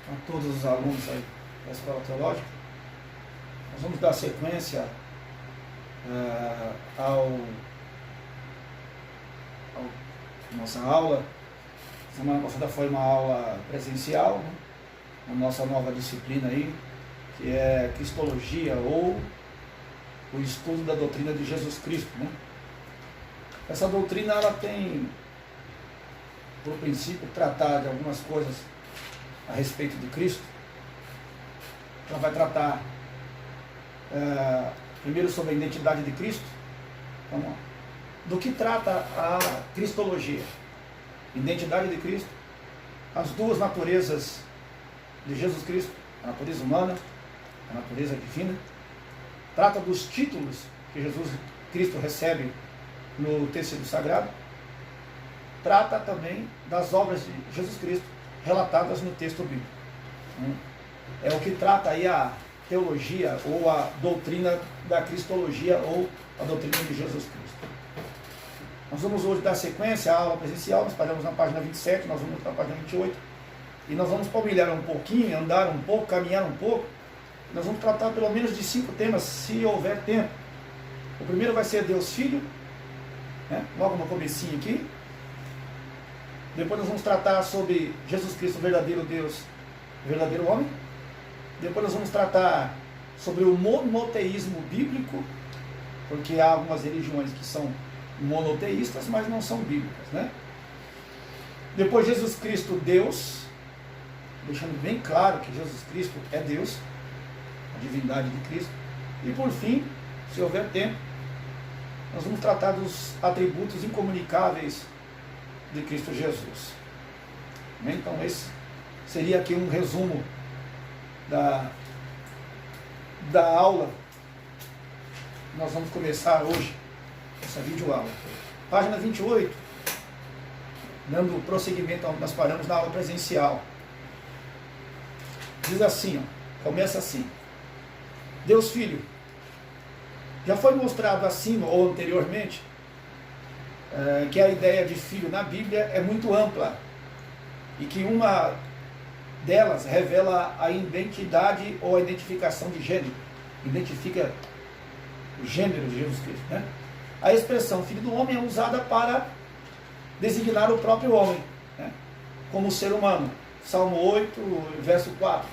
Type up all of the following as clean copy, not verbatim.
a todos os alunos aí da Escola Teológica. Nós vamos dar sequência ao nossa aula. Semana passada foi uma aula presencial, né? A nossa nova disciplina aí, que é Cristologia, ou o estudo da doutrina de Jesus Cristo, né? Essa doutrina, ela tem por princípio tratar de algumas coisas a respeito de Cristo. Ela vai tratar primeiro sobre a identidade de Cristo. Então, do que trata a Cristologia? Identidade de Cristo, as duas naturezas de Jesus Cristo, a natureza humana, a natureza divina. Trata dos títulos que Jesus Cristo recebe no tecido sagrado. Trata também das obras de Jesus Cristo relatadas no texto bíblico. É o que trata aí a teologia ou a doutrina da Cristologia, ou a doutrina de Jesus Cristo. Nós vamos hoje dar sequência à aula presencial. Nós paramos na página 27, nós vamos para a página 28, e nós vamos palmilhar um pouquinho, andar um pouco, caminhar um pouco. Nós vamos tratar pelo menos de 5 temas, se houver tempo. O primeiro vai ser Deus Filho, né? Logo no comecinho aqui. Depois nós vamos tratar sobre Jesus Cristo, verdadeiro Deus, verdadeiro homem. Depois nós vamos tratar sobre o monoteísmo bíblico, porque há algumas religiões que são monoteístas, mas não são bíblicas, né? Depois Jesus Cristo, Deus, deixando bem claro que Jesus Cristo é Deus, a divindade de Cristo. E por fim, se houver tempo, nós vamos tratar dos atributos incomunicáveis de Cristo Jesus. Então esse seria aqui um resumo da aula. Nós vamos começar hoje essa videoaula. Página 28, dando prosseguimento ao que nós paramos na aula presencial. Diz assim, ó, começa assim: Deus Filho. Já foi mostrado acima ou anteriormente que a ideia de filho na Bíblia é muito ampla e que uma delas revela a identidade ou a identificação de gênero, identifica o gênero de Jesus Cristo, né? A expressão filho do homem é usada para designar o próprio homem, né? Como ser humano. Salmo 8, verso 4,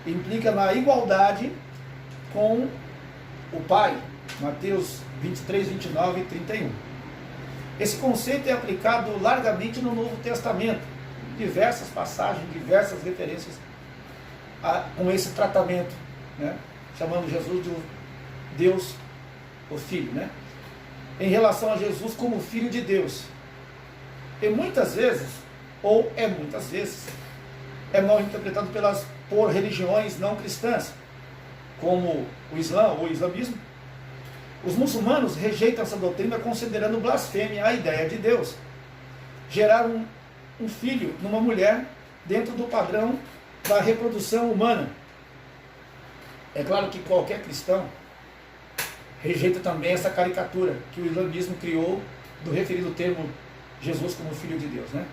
implica na igualdade com o Pai. Mateus 23, 29 e 31. Esse conceito é aplicado largamente no Novo Testamento. Diversas passagens, diversas referências com esse tratamento, né? Chamando Jesus de Deus, o Filho, né? Em relação a Jesus como Filho de Deus. E muitas vezes, é mal interpretado por religiões não cristãs, como o Islã ou o islamismo. Os muçulmanos rejeitam essa doutrina considerando blasfêmia a ideia de Deus gerar um filho numa mulher dentro do padrão da reprodução humana. É claro que qualquer cristão rejeita também essa caricatura que o islamismo criou do referido termo Jesus como Filho de Deus, né?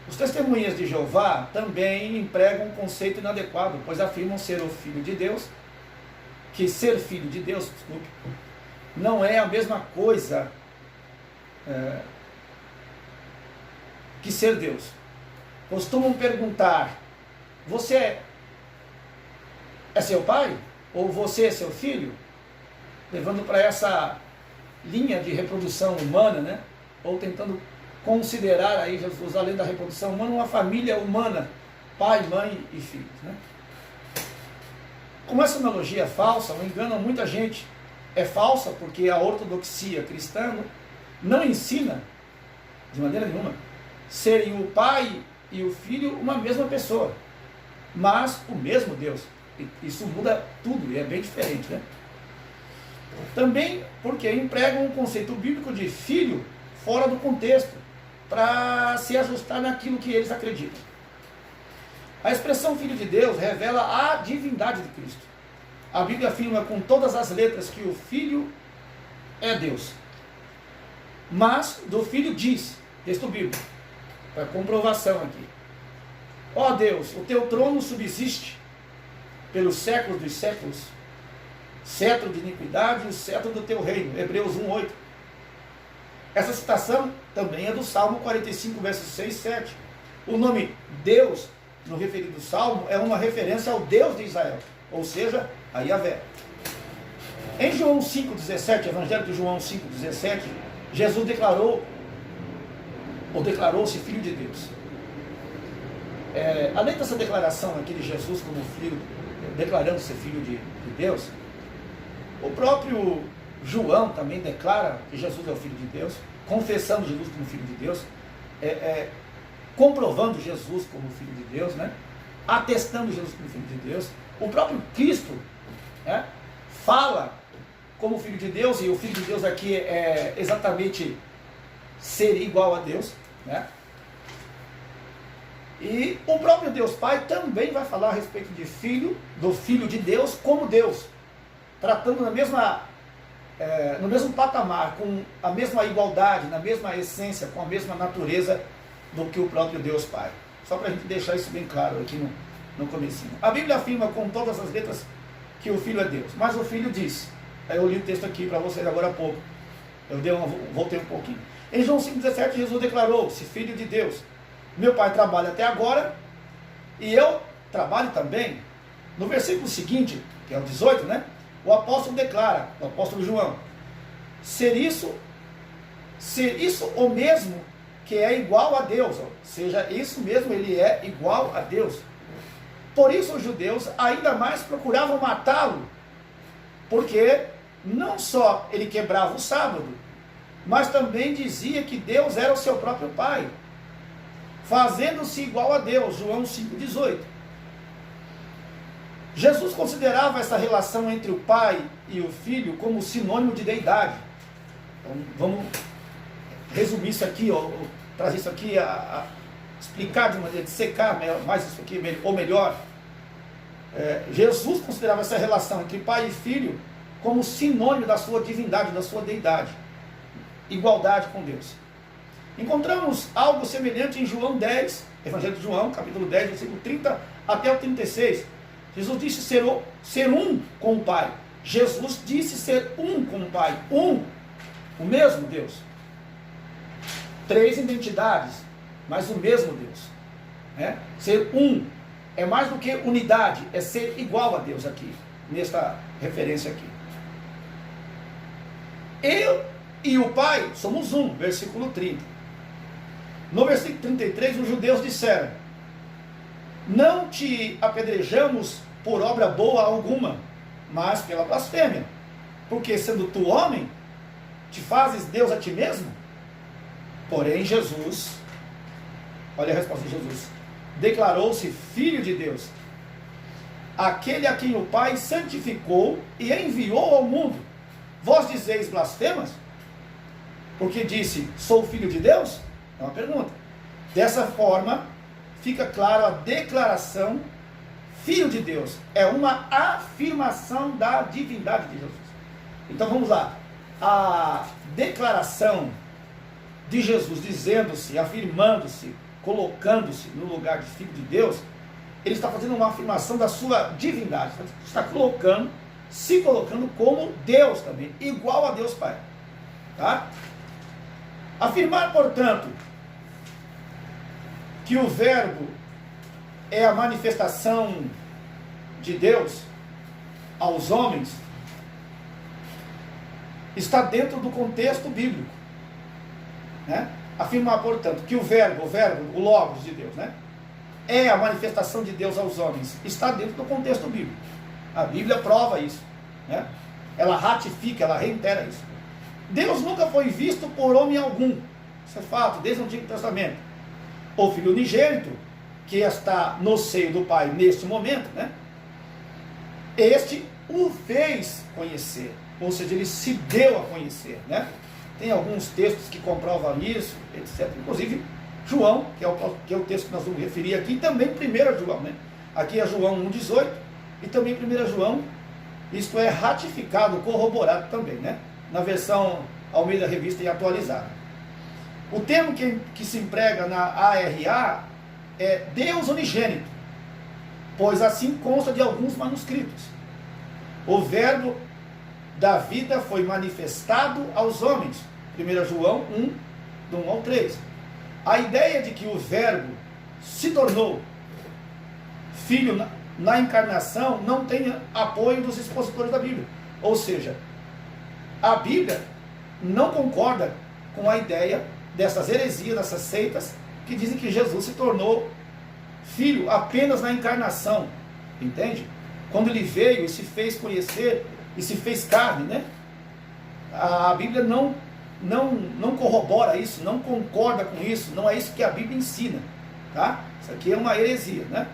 Os testemunhas de Jeová também empregam um conceito inadequado, pois afirmam ser o Filho de Deus, que ser Filho de Deus, desculpe, não é a mesma coisa que ser Deus. Costumam perguntar: você é seu pai? Ou você é seu filho? Levando para essa linha de reprodução humana, né? Ou tentando considerar aí Jesus, além da reprodução humana, uma família humana, pai, mãe e filhos, né? Como essa analogia é falsa, ou engana muita gente, é falsa porque a ortodoxia cristã não ensina, de maneira nenhuma, serem o pai e o filho uma mesma pessoa, mas o mesmo Deus. Isso muda tudo e é bem diferente, né? Também porque empregam um conceito bíblico de filho fora do contexto, para se ajustar naquilo que eles acreditam. A expressão Filho de Deus revela a divindade de Cristo. A Bíblia afirma com todas as letras que o Filho é Deus. Mas do Filho diz, texto bíblico, para comprovação aqui, Ó Deus, o teu trono subsiste pelos séculos dos séculos, cetro de iniquidade e o cetro do teu reino. Hebreus 1:8. Essa citação também é do Salmo 45, versos 6 e 7. O nome Deus, no referido Salmo, é uma referência ao Deus de Israel, ou seja, a Yahvé. Em João 5,17, Evangelho de João 5,17, Jesus declarou-se Filho de Deus. Além dessa declaração aqui de Jesus como filho, declarando ser Filho de Deus, o próprio João também declara que Jesus é o Filho de Deus, confessando Jesus como Filho de Deus, comprovando Jesus como Filho de Deus, né? Atestando Jesus como Filho de Deus. O próprio Cristo fala como Filho de Deus, e o Filho de Deus aqui é exatamente ser igual a Deus, né? E o próprio Deus Pai também vai falar a respeito de do Filho de Deus como Deus, tratando no mesmo patamar, com a mesma igualdade, na mesma essência, com a mesma natureza do que o próprio Deus Pai. Só para a gente deixar isso bem claro aqui no comecinho. A Bíblia afirma com todas as letras que o Filho é Deus, mas o Filho diz, eu li o texto aqui para vocês agora há pouco, voltei um pouquinho. Em João 5,17, Jesus declarou-se Filho de Deus. Meu Pai trabalha até agora e eu trabalho também. No versículo seguinte, que é o 18, né? O apóstolo declara, o apóstolo João, ser isso o mesmo que é igual a Deus, ou seja, isso mesmo, ele é igual a Deus. Por isso os judeus ainda mais procuravam matá-lo, porque não só ele quebrava o sábado, mas também dizia que Deus era o seu próprio Pai, fazendo-se igual a Deus, João 5,18. Jesus considerava essa relação entre o Pai e o Filho como sinônimo de deidade. Então, vamos resumir isso aqui, trazer isso aqui, explicar de maneira de secar mais isso aqui, ou melhor. Jesus considerava essa relação entre Pai e Filho como sinônimo da sua divindade, da sua deidade, igualdade com Deus. Encontramos algo semelhante em João 10, Evangelho de João, capítulo 10, versículo 30 até o 36. Jesus disse ser um com o Pai. Jesus disse ser um com o Pai. O mesmo Deus. 3 identidades, mas o mesmo Deus. Ser um é mais do que unidade, é ser igual a Deus aqui, nesta referência aqui. Eu e o Pai somos um, versículo 30. No versículo 33, os judeus disseram: não te apedrejamos por obra boa alguma, mas pela blasfêmia, porque sendo tu homem, te fazes Deus a ti mesmo? Porém Jesus, olha a resposta de Jesus, declarou-se Filho de Deus, aquele a quem o Pai santificou e enviou ao mundo. Vós dizeis blasfemas? Porque disse, sou Filho de Deus? É uma pergunta. Dessa forma, fica claro a declaração Filho de Deus. É uma afirmação da divindade de Jesus. Então vamos lá. A declaração de Jesus dizendo-se, afirmando-se, colocando-se no lugar de Filho de Deus, ele está fazendo uma afirmação da sua divindade. Está se colocando como Deus também, igual a Deus Pai. Tá? Afirmar, portanto, que o Verbo é a manifestação de Deus aos homens, está dentro do contexto bíblico. Afirmar, portanto, que o Verbo, o Logos de Deus, é a manifestação de Deus aos homens, está dentro do contexto bíblico. A Bíblia prova isso. Ela ratifica, ela reitera isso. Deus nunca foi visto por homem algum. Isso é fato, desde o Antigo Testamento. O Filho unigênito, que está no seio do Pai neste momento, este o fez conhecer. Ou seja, ele se deu a conhecer. Tem alguns textos que comprovam isso, etc. Inclusive, João, que é o texto que nós vamos referir aqui, e também 1 João. Aqui é João 1,18 e também 1 João, isto é ratificado, corroborado também, na versão Almeida Revista e Atualizada. O termo que se emprega na ARA é Deus unigênito, pois assim consta de alguns manuscritos. O verbo da vida foi manifestado aos homens. 1 João 1, do 1 ao 3. A ideia de que o verbo se tornou filho na encarnação não tem apoio dos expositores da Bíblia. Ou seja, a Bíblia não concorda com a ideia dessas heresias, dessas seitas, que dizem que Jesus se tornou filho apenas na encarnação. Entende? Quando ele veio e se fez conhecer e se fez carne, né? A Bíblia não corrobora isso, não concorda com isso, não é isso que a Bíblia ensina, tá? Isso aqui é uma heresia, né?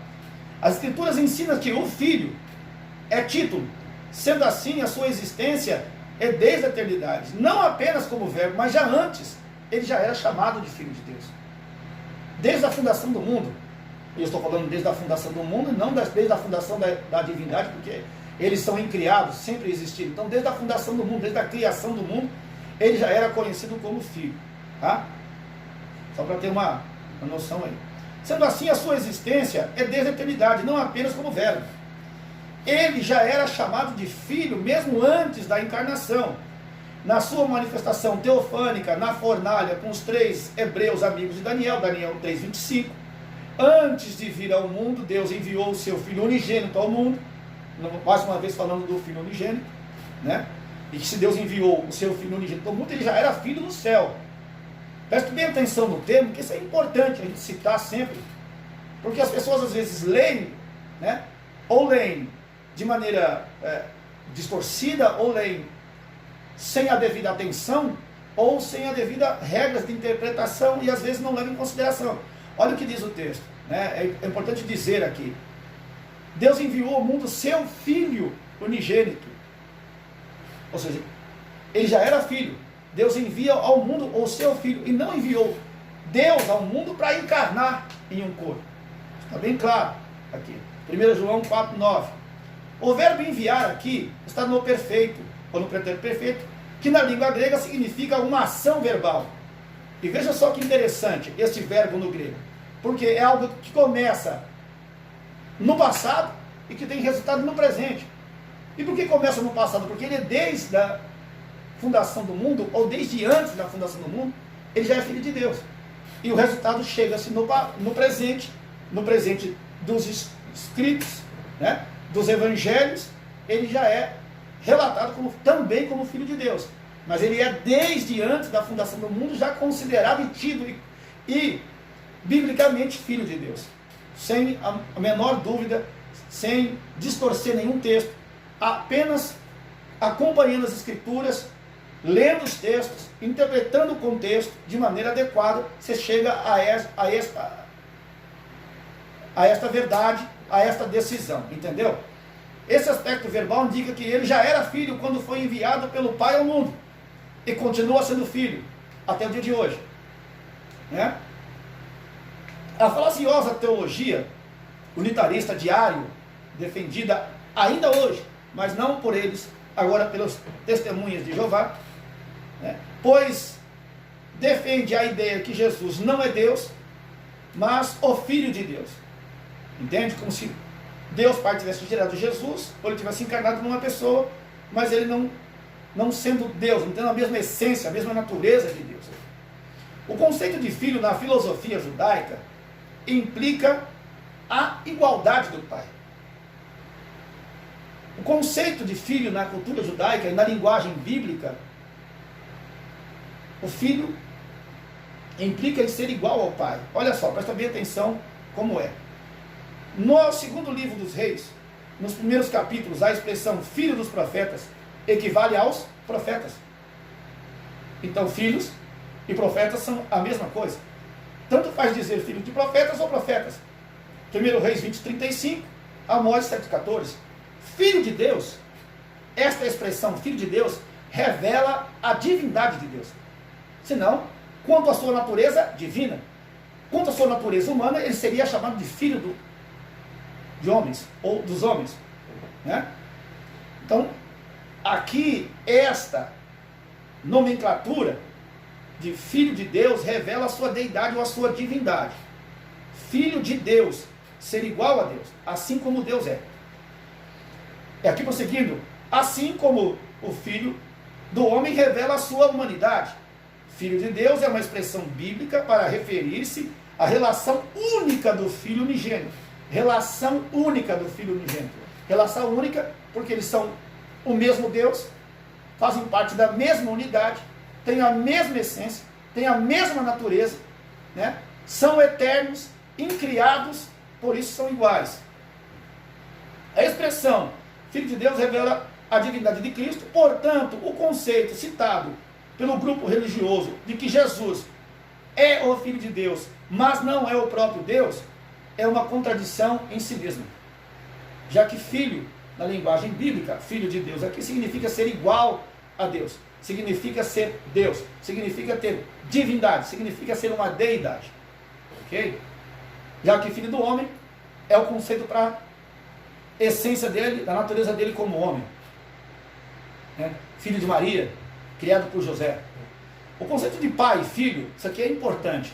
As Escrituras ensinam que o Filho é título, sendo assim a sua existência é desde a eternidade, não apenas como verbo, mas já antes, ele já era chamado de Filho de Deus, desde a fundação do mundo. Eu estou falando desde a fundação do mundo, não desde a fundação da divindade, porque eles são incriados, sempre existiram. Então, desde a fundação do mundo, desde a criação do mundo, ele já era conhecido como Filho, tá? Só para ter uma noção aí. Sendo assim, a sua existência é desde a eternidade, não apenas como verbo. Ele já era chamado de Filho mesmo antes da encarnação. Na sua manifestação teofânica, na fornalha, com os 3 hebreus amigos de Daniel, Daniel 3:25, antes de vir ao mundo, Deus enviou o seu Filho unigênito ao mundo, mais uma vez falando do Filho unigênito, né? E que se Deus enviou o seu Filho unigênito ao mundo, ele já era filho no céu. Preste bem atenção no termo, que isso é importante a gente citar sempre, porque as pessoas às vezes leem, né? Ou leem de maneira distorcida, ou leem sem a devida atenção, ou sem a devida regras de interpretação, e às vezes não levam em consideração. Olha o que diz o texto, né? É importante dizer aqui: Deus enviou ao mundo seu Filho unigênito. Ou seja, ele já era filho. Deus envia ao mundo o seu Filho, e não enviou Deus ao mundo para encarnar em um corpo. Está bem claro aqui. 1 João 4:9. O verbo enviar aqui está no perfeito, ou no pretérito perfeito, que na língua grega significa uma ação verbal. E veja só que interessante este verbo no grego, porque é algo que começa no passado e que tem resultado no presente. E por que começa no passado? Porque ele é desde a fundação do mundo, ou desde antes da fundação do mundo, ele já é filho de Deus. E o resultado chega-se no presente dos escritos, né, dos evangelhos, ele já é relatado também como filho de Deus. Mas ele é desde antes da fundação do mundo já considerado e tido e biblicamente filho de Deus. Sem a menor dúvida, sem distorcer nenhum texto, apenas acompanhando as Escrituras, lendo os textos, interpretando o contexto de maneira adequada, você chega a esta verdade, a esta decisão, entendeu? Esse aspecto verbal indica que ele já era filho quando foi enviado pelo Pai ao mundo, e continua sendo filho até o dia de hoje, né? A falaciosa teologia unitarista diário, defendida ainda hoje, mas não por eles, agora pelos testemunhas de Jeová, né? Pois defende a ideia que Jesus não é Deus, mas o Filho de Deus. Entende? Como se Deus Pai tivesse gerado Jesus, ou ele tivesse encarnado numa pessoa, mas ele não sendo Deus, não tendo a mesma essência, a mesma natureza de Deus. O conceito de filho na filosofia judaica implica a igualdade do Pai. O conceito de filho na cultura judaica e na linguagem bíblica, o filho implica em ser igual ao Pai. Olha só, presta bem atenção como é. No segundo livro dos Reis, nos primeiros capítulos, a expressão filho dos profetas equivale aos profetas. Então, filhos e profetas são a mesma coisa. Tanto faz dizer filho de profetas ou profetas. 1 Reis 20:35, Amós 7:14. Filho de Deus, esta expressão, filho de Deus, revela a divindade de Deus. Senão, quanto à sua natureza divina, quanto à sua natureza humana, ele seria chamado de filho de homens, ou dos homens, né? Então, aqui, esta nomenclatura de filho de Deus revela a sua deidade ou a sua divindade. filho de Deus, ser igual a Deus, assim como Deus é. É aqui prosseguindo, assim como o filho do homem revela a sua humanidade. Filho de Deus é uma expressão bíblica para referir-se à relação única do Filho unigênito. Relação única do Filho unigênito. Relação única porque eles são o mesmo Deus, fazem parte da mesma unidade, têm a mesma essência, têm a mesma natureza, né? São eternos, incriados, por isso são iguais. A expressão Filho de Deus revela a divindade de Cristo, portanto, o conceito citado pelo grupo religioso de que Jesus é o Filho de Deus, mas não é o próprio Deus, é uma contradição em si mesmo. Já que filho, na linguagem bíblica, filho de Deus, aqui significa ser igual a Deus, significa ser Deus, significa ter divindade, significa ser uma deidade. Ok? Já que filho do homem é o conceito para a essência dele, da natureza dele como homem. Né? Filho de Maria, criado por José. O conceito de pai e filho, isso aqui é importante.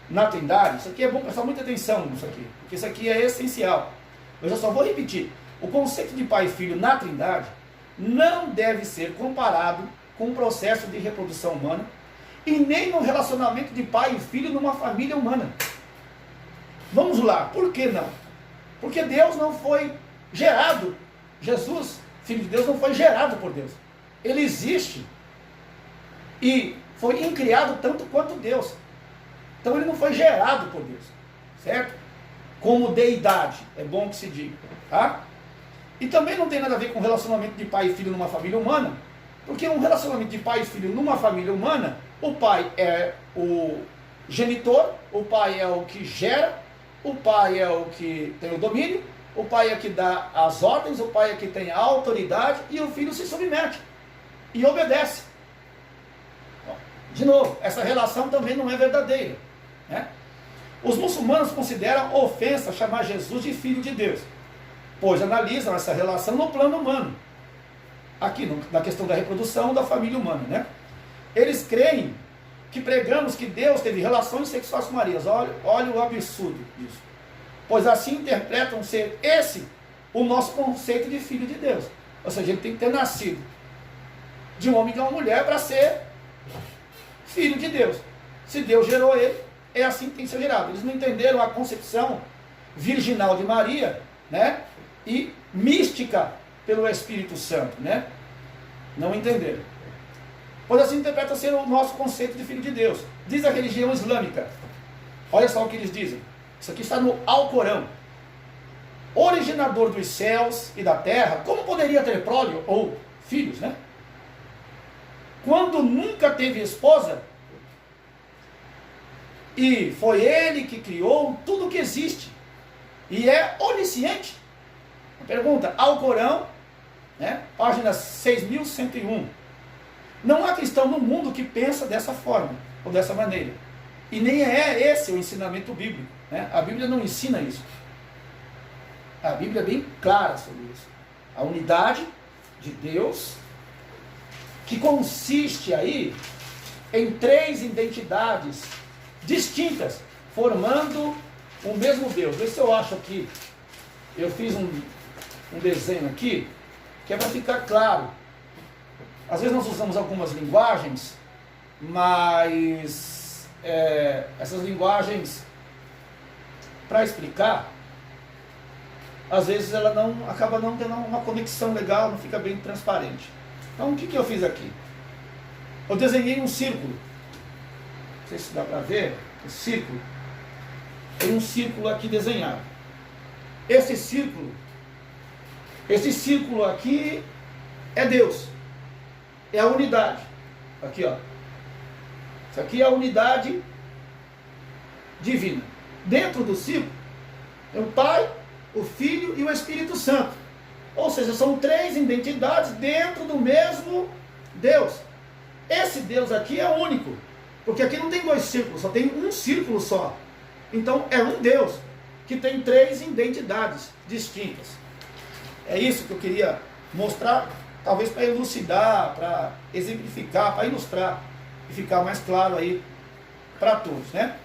Na Trindade, isso aqui é bom prestar muita atenção nisso aqui, porque isso aqui é essencial. Eu já só vou repetir. O conceito de pai e filho na Trindade não deve ser comparado com o processo de reprodução humana e nem no relacionamento de pai e filho numa família humana. Vamos lá, por que não? Porque Deus não foi gerado, Jesus, Filho de Deus, não foi gerado por Deus. Ele existe e foi incriado tanto quanto Deus. Então ele não foi gerado por Deus, certo? Como deidade, é bom que se diga, tá? E também não tem nada a ver com relacionamento de pai e filho numa família humana, porque um relacionamento de pai e filho numa família humana, o pai é o genitor, o pai é o que gera, o pai é o que tem o domínio, o pai é que dá as ordens, o pai é que tem a autoridade e o filho se submete e obedece. De novo, essa relação também não é verdadeira, né? Os muçulmanos consideram ofensa chamar Jesus de Filho de Deus, pois analisam essa relação no plano humano, aqui na questão da reprodução da família humana, né? Eles creem que pregamos que Deus teve relações sexuais com Maria. Olha o absurdo disso. Pois assim interpretam ser esse o nosso conceito de filho de Deus. Ou seja, ele tem que ter nascido de um homem e de uma mulher para ser filho de Deus. Se Deus gerou ele, é assim que tem que ser gerado. Eles não entenderam a concepção virginal de Maria, né? E mística pelo Espírito Santo, né? Não entenderam. Pois assim interpreta ser o nosso conceito de filho de Deus. Diz a religião islâmica. Olha só o que eles dizem. Isso aqui está no Alcorão. Originador dos céus e da terra, como poderia ter prole ou filhos, né? Quando nunca teve esposa, e foi ele que criou tudo o que existe, e é onisciente. Pergunta, Alcorão, né? Página 6101. Não há cristão no mundo que pensa dessa forma, ou dessa maneira. E nem é esse o ensinamento bíblico, né? A Bíblia não ensina isso. A Bíblia é bem clara sobre isso. A unidade de Deus, que consiste aí em 3 identidades distintas, formando o mesmo Deus. Vê se eu acho aqui. Eu fiz um desenho aqui, que é para ficar claro. Às vezes nós usamos algumas linguagens, mas essas linguagens, para explicar, às vezes ela acaba não tendo uma conexão legal, não fica bem transparente. Então o que eu fiz aqui? Eu desenhei um círculo. Não sei se dá para ver. O círculo. Tem um círculo aqui desenhado. Esse círculo aqui é Deus. É a unidade. Aqui, ó. Isso aqui é a unidade divina. Dentro do círculo é o Pai, o Filho e o Espírito Santo. Ou seja, são 3 identidades dentro do mesmo Deus. Esse Deus aqui é único, porque aqui não tem 2 círculos, só tem um círculo só. Então é um Deus que tem 3 identidades distintas. É isso que eu queria mostrar, talvez para elucidar, para exemplificar, para ilustrar e ficar mais claro aí para todos, né?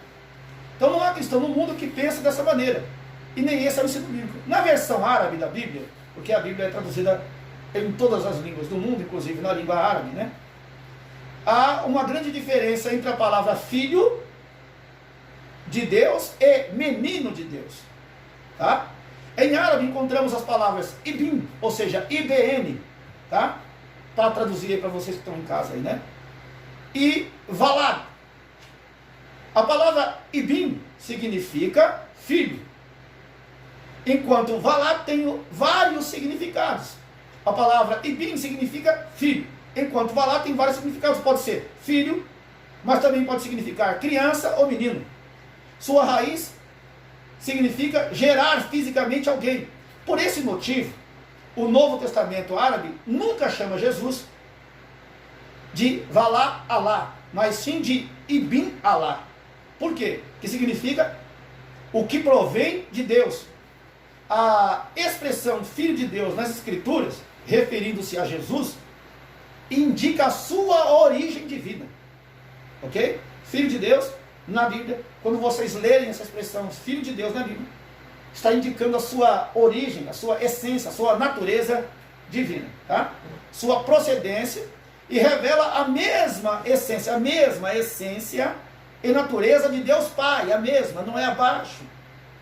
Então não há cristão no mundo que pensa dessa maneira. E nem esse é o ensino bíblico. Na versão árabe da Bíblia, porque a Bíblia é traduzida em todas as línguas do mundo, inclusive na língua árabe, né? Há uma grande diferença entre a palavra filho de Deus e menino de Deus. Tá? Em árabe encontramos as palavras ibn, ou seja, IBN, tá? Para traduzir aí para vocês que estão em casa aí, né? E valad. A palavra ibn significa filho, enquanto valad tem vários significados. A palavra ibn significa filho, enquanto valad tem vários significados. Pode ser filho, mas também pode significar criança ou menino. Sua raiz significa gerar fisicamente alguém. Por esse motivo, o Novo Testamento árabe nunca chama Jesus de Valá Alá, mas sim de Ibn Alá. Por quê? Que significa o que provém de Deus. A expressão filho de Deus nas Escrituras, referindo-se a Jesus, indica a sua origem divina. Ok? Filho de Deus, na Bíblia, quando vocês lerem essa expressão, filho de Deus na Bíblia, está indicando a sua origem, a sua essência, a sua natureza divina, tá? Sua procedência, e revela a mesma essência e natureza de Deus Pai, a mesma, não é abaixo,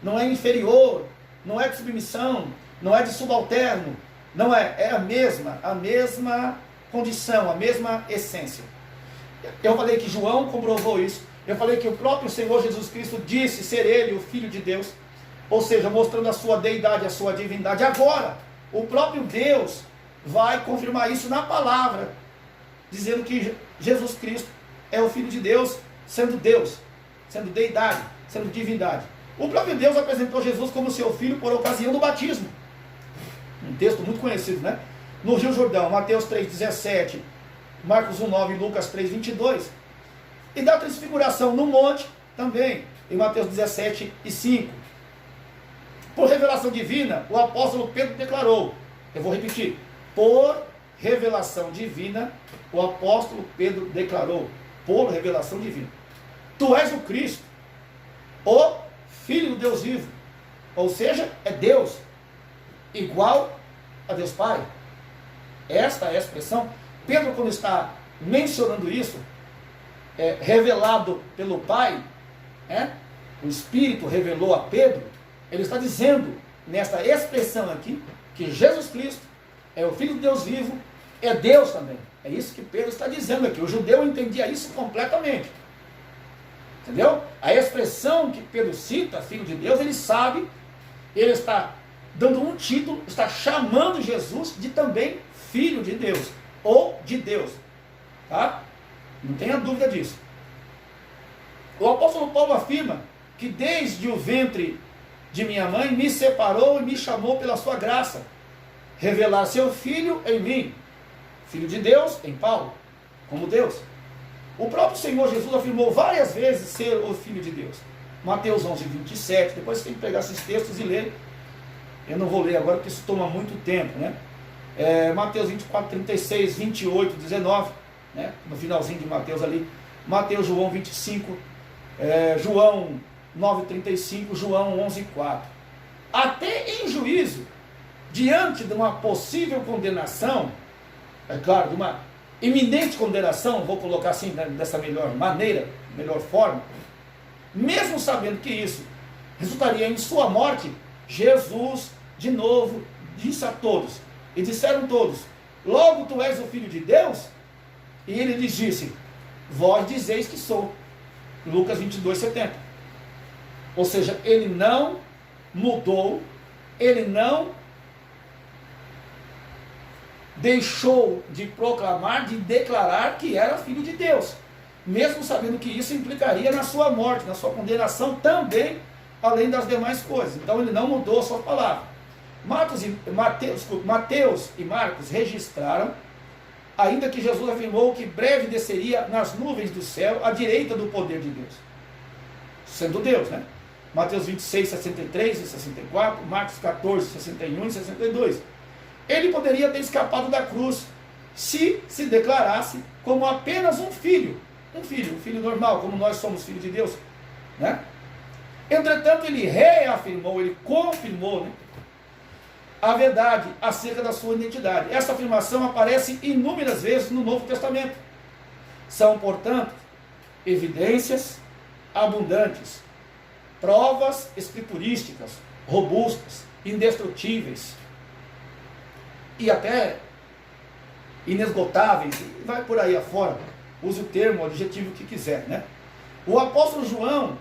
não é inferior, não é de submissão, não é de subalterno, não é, é a mesma condição, a mesma essência. Eu falei que João comprovou isso, eu falei que o próprio Senhor Jesus Cristo disse ser Ele o Filho de Deus, ou seja, mostrando a sua deidade, a sua divindade. Agora, o próprio Deus vai confirmar isso na palavra, dizendo que Jesus Cristo é o Filho de Deus, sendo deidade, sendo divindade. O próprio Deus apresentou Jesus como seu Filho por ocasião do batismo. Um texto muito conhecido, né? No Rio Jordão, Mateus 3,17, Marcos 1,9 e Lucas 3,22. E da transfiguração no monte, também, em Mateus 17:5. Por revelação divina, o apóstolo Pedro declarou, eu vou repetir, por revelação divina, o apóstolo Pedro declarou, por revelação divina, tu és o Cristo, o Filho do Deus vivo, ou seja, é Deus, igual a Deus Pai. Esta é a expressão. Pedro, quando está mencionando isso, revelado pelo Pai, o Espírito revelou a Pedro, ele está dizendo, nesta expressão aqui, que Jesus Cristo é o Filho de Deus vivo, é Deus também. É isso que Pedro está dizendo aqui. O judeu entendia isso completamente. Entendeu? A expressão que Pedro cita, Filho de Deus, ele sabe, ele está dando um título, está chamando Jesus de também Filho de Deus, ou de Deus. Tá? Não tenha dúvida disso. O apóstolo Paulo afirma que desde o ventre de minha mãe me separou e me chamou pela sua graça, revelar seu Filho em mim, Filho de Deus em Paulo, como Deus. O próprio Senhor Jesus afirmou várias vezes ser o Filho de Deus. Mateus 11:27, depois você tem que pegar esses textos e ler. Eu não vou ler agora porque isso toma muito tempo, né? Mateus 24:36, 28, 19, né? No finalzinho de Mateus ali. Mateus, João 25, João 9:35, João 11:4. Até em juízo, diante de uma possível condenação, é claro, de uma iminente condenação, vou colocar assim, dessa melhor maneira, melhor forma, mesmo sabendo que isso resultaria em sua morte, Jesus, de novo, disse a todos, e disseram todos, logo tu és o Filho de Deus? E ele lhes disse, vós dizeis que sou. Lucas 22:70. Ou seja, ele não mudou, ele não deixou de proclamar, de declarar que era Filho de Deus, mesmo sabendo que isso implicaria na sua morte, na sua condenação também, além das demais coisas. Então ele não mudou a sua palavra. Mateus e Marcos registraram, ainda que Jesus afirmou que breve desceria nas nuvens do céu à direita do poder de Deus, sendo Deus, né? Mateus 26:63 e 64, Marcos 14:61 e 62. Ele poderia ter escapado da cruz se declarasse como apenas um filho normal, como nós somos filhos de Deus, né? Entretanto, ele reafirmou, ele confirmou, né, a verdade acerca da sua identidade. Essa afirmação aparece inúmeras vezes no Novo Testamento. São, portanto, evidências abundantes, provas escriturísticas, robustas, indestrutíveis e até inesgotáveis, e vai por aí afora, use o termo, o adjetivo que quiser, né? O apóstolo João,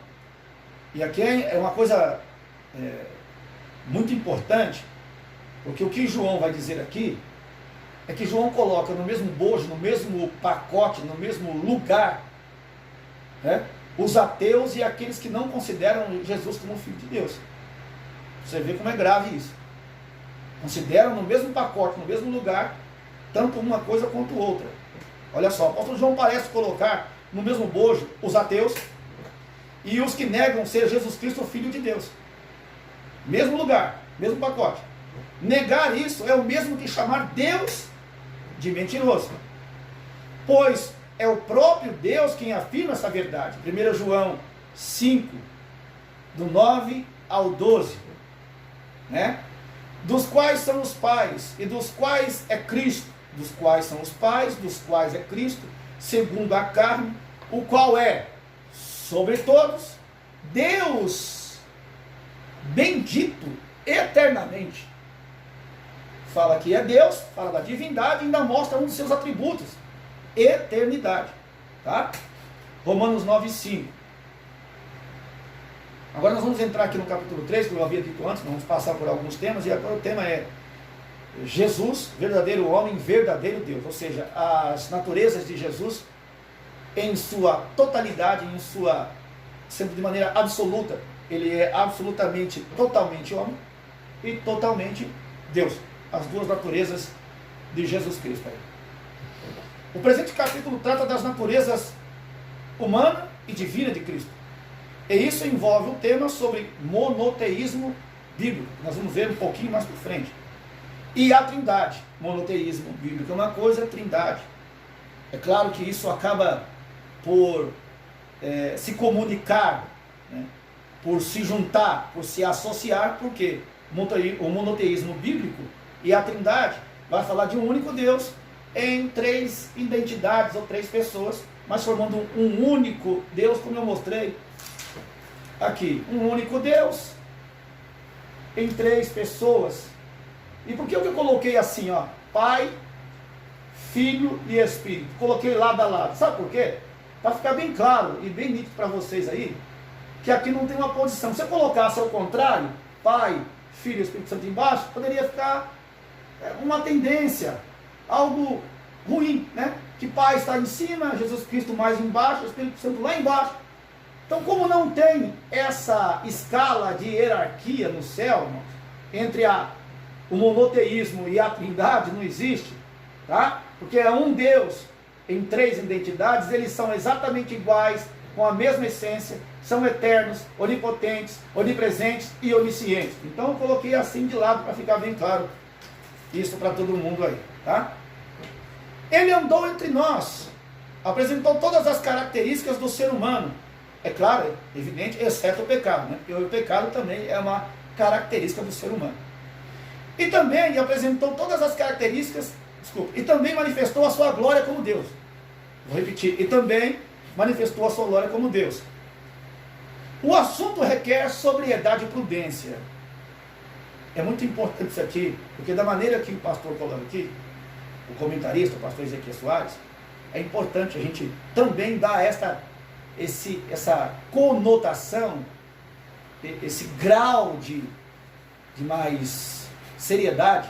e aqui é uma coisa muito importante, porque o que João vai dizer aqui é que João coloca no mesmo bojo, no mesmo pacote, no mesmo lugar, né, os ateus e aqueles que não consideram Jesus como Filho de Deus. Você vê como é grave isso. Consideram no mesmo pacote, no mesmo lugar, tanto uma coisa quanto outra. Olha só, o apóstolo João parece colocar no mesmo bojo os ateus e os que negam ser Jesus Cristo o Filho de Deus. Mesmo lugar, mesmo pacote. Negar isso é o mesmo que chamar Deus de mentiroso, pois é o próprio Deus quem afirma essa verdade. 1 João 5, do 9 ao 12, né? Dos quais são os pais, e dos quais é Cristo, dos quais são os pais, dos quais é Cristo, segundo a carne, o qual é, sobre todos, Deus bendito eternamente. Fala que é Deus, fala da divindade e ainda mostra um dos seus atributos, eternidade, tá? Romanos 9:5. Agora nós vamos entrar aqui no capítulo 3, que eu havia dito antes, nós vamos passar por alguns temas, e agora o tema é Jesus, verdadeiro homem, verdadeiro Deus, ou seja, as naturezas de Jesus em sua totalidade, sendo de maneira absoluta, ele é absolutamente, totalmente homem e totalmente Deus, as duas naturezas de Jesus Cristo. O presente capítulo trata das naturezas humana e divina de Cristo. E isso envolve um tema sobre monoteísmo bíblico. Nós vamos ver um pouquinho mais para frente. E a trindade. Monoteísmo bíblico é uma coisa, trindade. É claro que isso acaba por se comunicar, né, por se juntar, por se associar, porque o monoteísmo bíblico e a trindade vai falar de um único Deus em três identidades ou três pessoas, mas formando um único Deus, como eu mostrei aqui. Um único Deus em três pessoas. E por que eu coloquei assim, ó, Pai, Filho e Espírito? Coloquei lado a lado. Sabe por quê? Para ficar bem claro e bem nítido para vocês aí, que aqui não tem uma posição. Se eu colocasse ao contrário, Pai, Filho e Espírito Santo embaixo, poderia ficar uma tendência, algo ruim, né? Que Pai está em cima, Jesus Cristo mais embaixo, Espírito Santo lá embaixo. Então, como não tem essa escala de hierarquia no céu, irmãos, entre o monoteísmo e a trindade, não existe, tá? Porque é um Deus em três identidades, eles são exatamente iguais, com a mesma essência, são eternos, onipotentes, onipresentes e oniscientes. Então eu coloquei assim de lado para ficar bem claro isso para todo mundo aí, tá? Ele andou entre nós, apresentou todas as características do ser humano, é claro, é evidente, exceto o pecado, né? Porque o pecado também é uma característica do ser humano. E também apresentou todas as características, e também manifestou a sua glória como Deus. Vou repetir, e também manifestou a sua glória como Deus. O assunto requer sobriedade e prudência. É muito importante isso aqui, porque da maneira que o pastor coloca aqui, o comentarista, o pastor Ezequiel Soares, é importante a gente também dar essa conotação, esse grau de mais seriedade,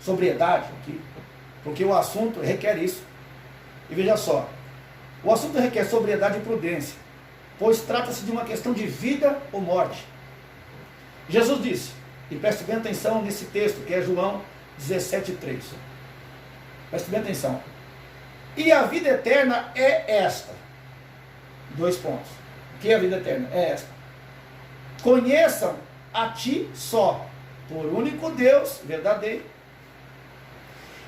sobriedade aqui, porque o assunto requer isso. E veja só, o assunto requer sobriedade e prudência, pois trata-se de uma questão de vida ou morte. Jesus disse, e preste bem atenção nesse texto, que é João 17,3. Preste bem atenção. E a vida eterna é esta. 2 pontos. O que é a vida eterna? É esta. Conheçam a ti só, por único Deus verdadeiro,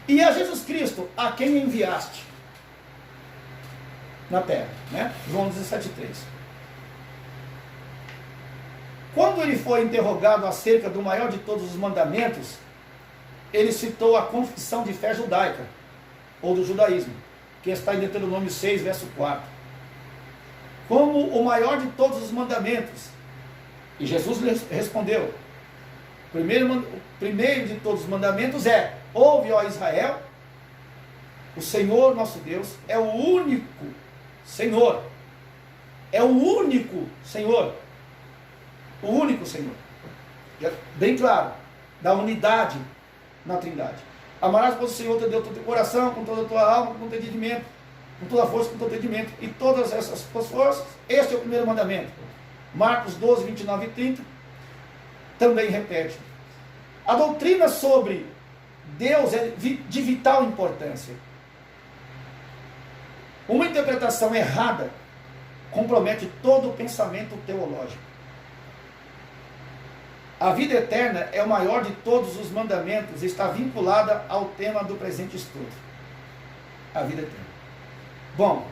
e a Jesus Cristo, a quem enviaste na terra, né? João 17,3. Quando ele foi interrogado acerca do maior de todos os mandamentos, ele citou a confissão de fé judaica, ou do judaísmo, que está em Deuteronômio 6, verso 4. Como o maior de todos os mandamentos. E Jesus respondeu: o primeiro de todos os mandamentos é: ouve, ó Israel, o Senhor nosso Deus é o único Senhor. É o único Senhor. O único Senhor. Bem claro, da unidade na Trindade. Amarás, pois, o Senhor teu Deus, com teu coração, com toda a tua alma, com teu entendimento, com toda a força, com todo entendimento, e todas essas tuas forças. Este é o primeiro mandamento. Marcos 12, 29 e 30 também repete. A doutrina sobre Deus é de vital importância. Uma interpretação errada compromete todo o pensamento teológico. A vida eterna é o maior de todos os mandamentos e está vinculada ao tema do presente estudo. A vida eterna. Bom,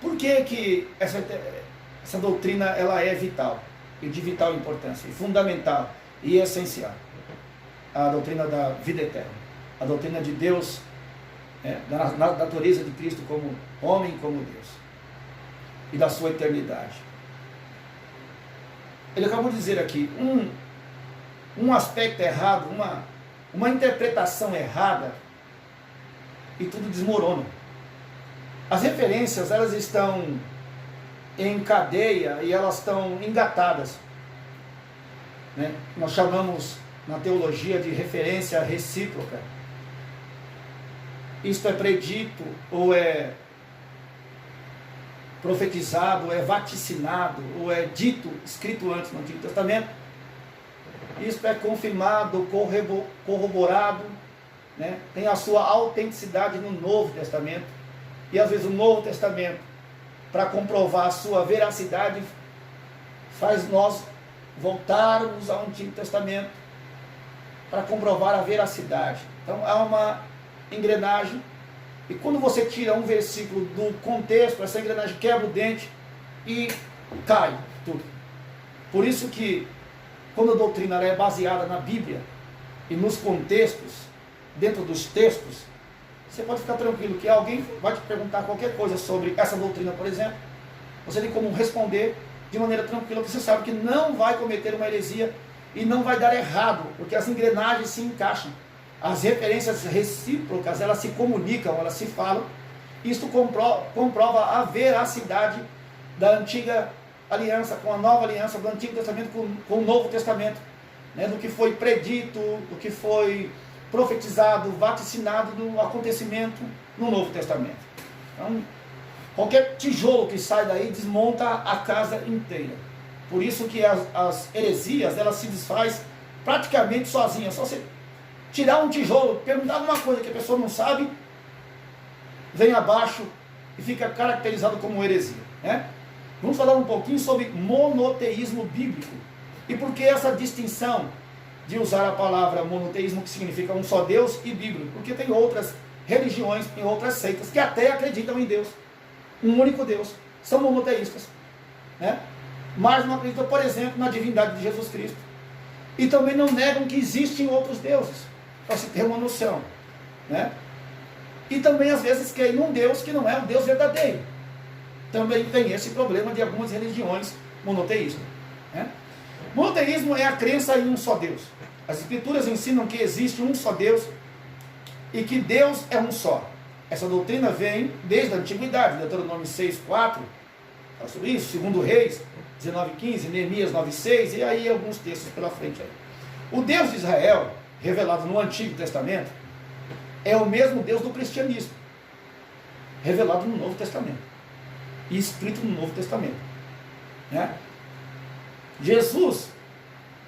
por que essa doutrina ela é vital? E de vital importância, e fundamental e essencial. A doutrina da vida eterna. A doutrina de Deus, da natureza de Cristo como homem e como Deus. E da sua eternidade. Ele acabou de dizer aqui, um aspecto errado, uma interpretação errada, e tudo desmorona. As referências, elas estão em cadeia e elas estão engatadas. Nós chamamos na teologia de referência recíproca. Isto é predito, ou é profetizado, ou é vaticinado, ou é dito, escrito antes no Antigo Testamento. Isto é confirmado, corroborado, tem a sua autenticidade no Novo Testamento. E às vezes o Novo Testamento, para comprovar a sua veracidade, faz nós voltarmos ao Antigo Testamento para comprovar a veracidade. Então há uma engrenagem, e quando você tira um versículo do contexto, essa engrenagem quebra o dente e cai tudo. Por isso que quando a doutrina é baseada na Bíblia e nos contextos, dentro dos textos, você pode ficar tranquilo que alguém vai te perguntar qualquer coisa sobre essa doutrina, por exemplo. Você tem como responder de maneira tranquila, porque você sabe que não vai cometer uma heresia e não vai dar errado, porque as engrenagens se encaixam. As referências recíprocas, elas se comunicam, elas se falam. Isto comprova a veracidade da antiga aliança com a nova aliança, do Antigo Testamento com o Novo Testamento, do que foi predito, do que foi profetizado, vaticinado do acontecimento no Novo Testamento. Então, qualquer tijolo que sai daí desmonta a casa inteira. Por isso que as heresias, elas se desfaz praticamente sozinhas. Só você tirar um tijolo, perguntar alguma coisa que a pessoa não sabe, vem abaixo e fica caracterizado como heresia. Vamos falar um pouquinho sobre monoteísmo bíblico. E por que essa distinção de usar a palavra monoteísmo, que significa um só Deus, e bíblico? Porque tem outras religiões, tem outras seitas que até acreditam em Deus, um único Deus, são monoteístas, mas não acreditam, por exemplo, na divindade de Jesus Cristo, e também não negam que existem outros deuses, para se ter uma noção, e também às vezes creem num Deus que não é um Deus verdadeiro. Também tem esse problema de algumas religiões monoteístas. Monoteísmo é a crença em um só Deus. As Escrituras ensinam que existe um só Deus e que Deus é um só. Essa doutrina vem desde a antiguidade. Deuteronômio 6, 4 fala sobre isso, 2 Reis 19, 15, Neemias 9, 6, e aí alguns textos pela frente aí. O Deus de Israel, revelado no Antigo Testamento, é o mesmo Deus do cristianismo, revelado no Novo Testamento e escrito no Novo Testamento. Jesus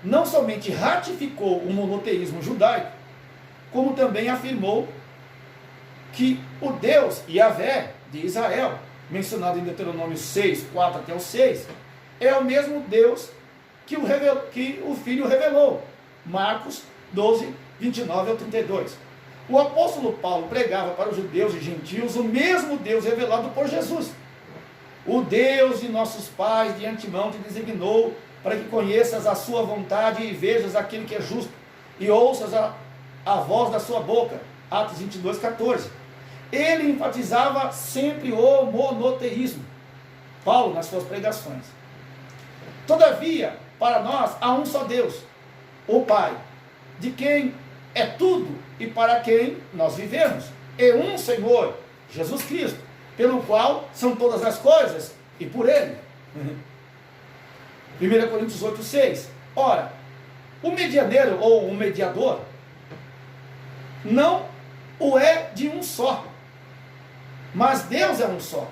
não somente ratificou o monoteísmo judaico, como também afirmou que o Deus Yahvé de Israel, mencionado em Deuteronômio 6, 4 até o 6, é o mesmo Deus que o Filho revelou. Marcos 12, 29 ao 32. O apóstolo Paulo pregava para os judeus e gentios o mesmo Deus revelado por Jesus. O Deus de nossos pais de antemão te designou para que conheças a sua vontade e vejas aquilo que é justo, e ouças a voz da sua boca. Atos 22, 14. Ele enfatizava sempre o monoteísmo, Paulo, nas suas pregações. Todavia, para nós, há um só Deus, o Pai, de quem é tudo e para quem nós vivemos, e um Senhor, Jesus Cristo, pelo qual são todas as coisas e por Ele. 1 Coríntios 8, 6. Ora, o medianeiro ou o mediador não o é de um só, mas Deus é um só.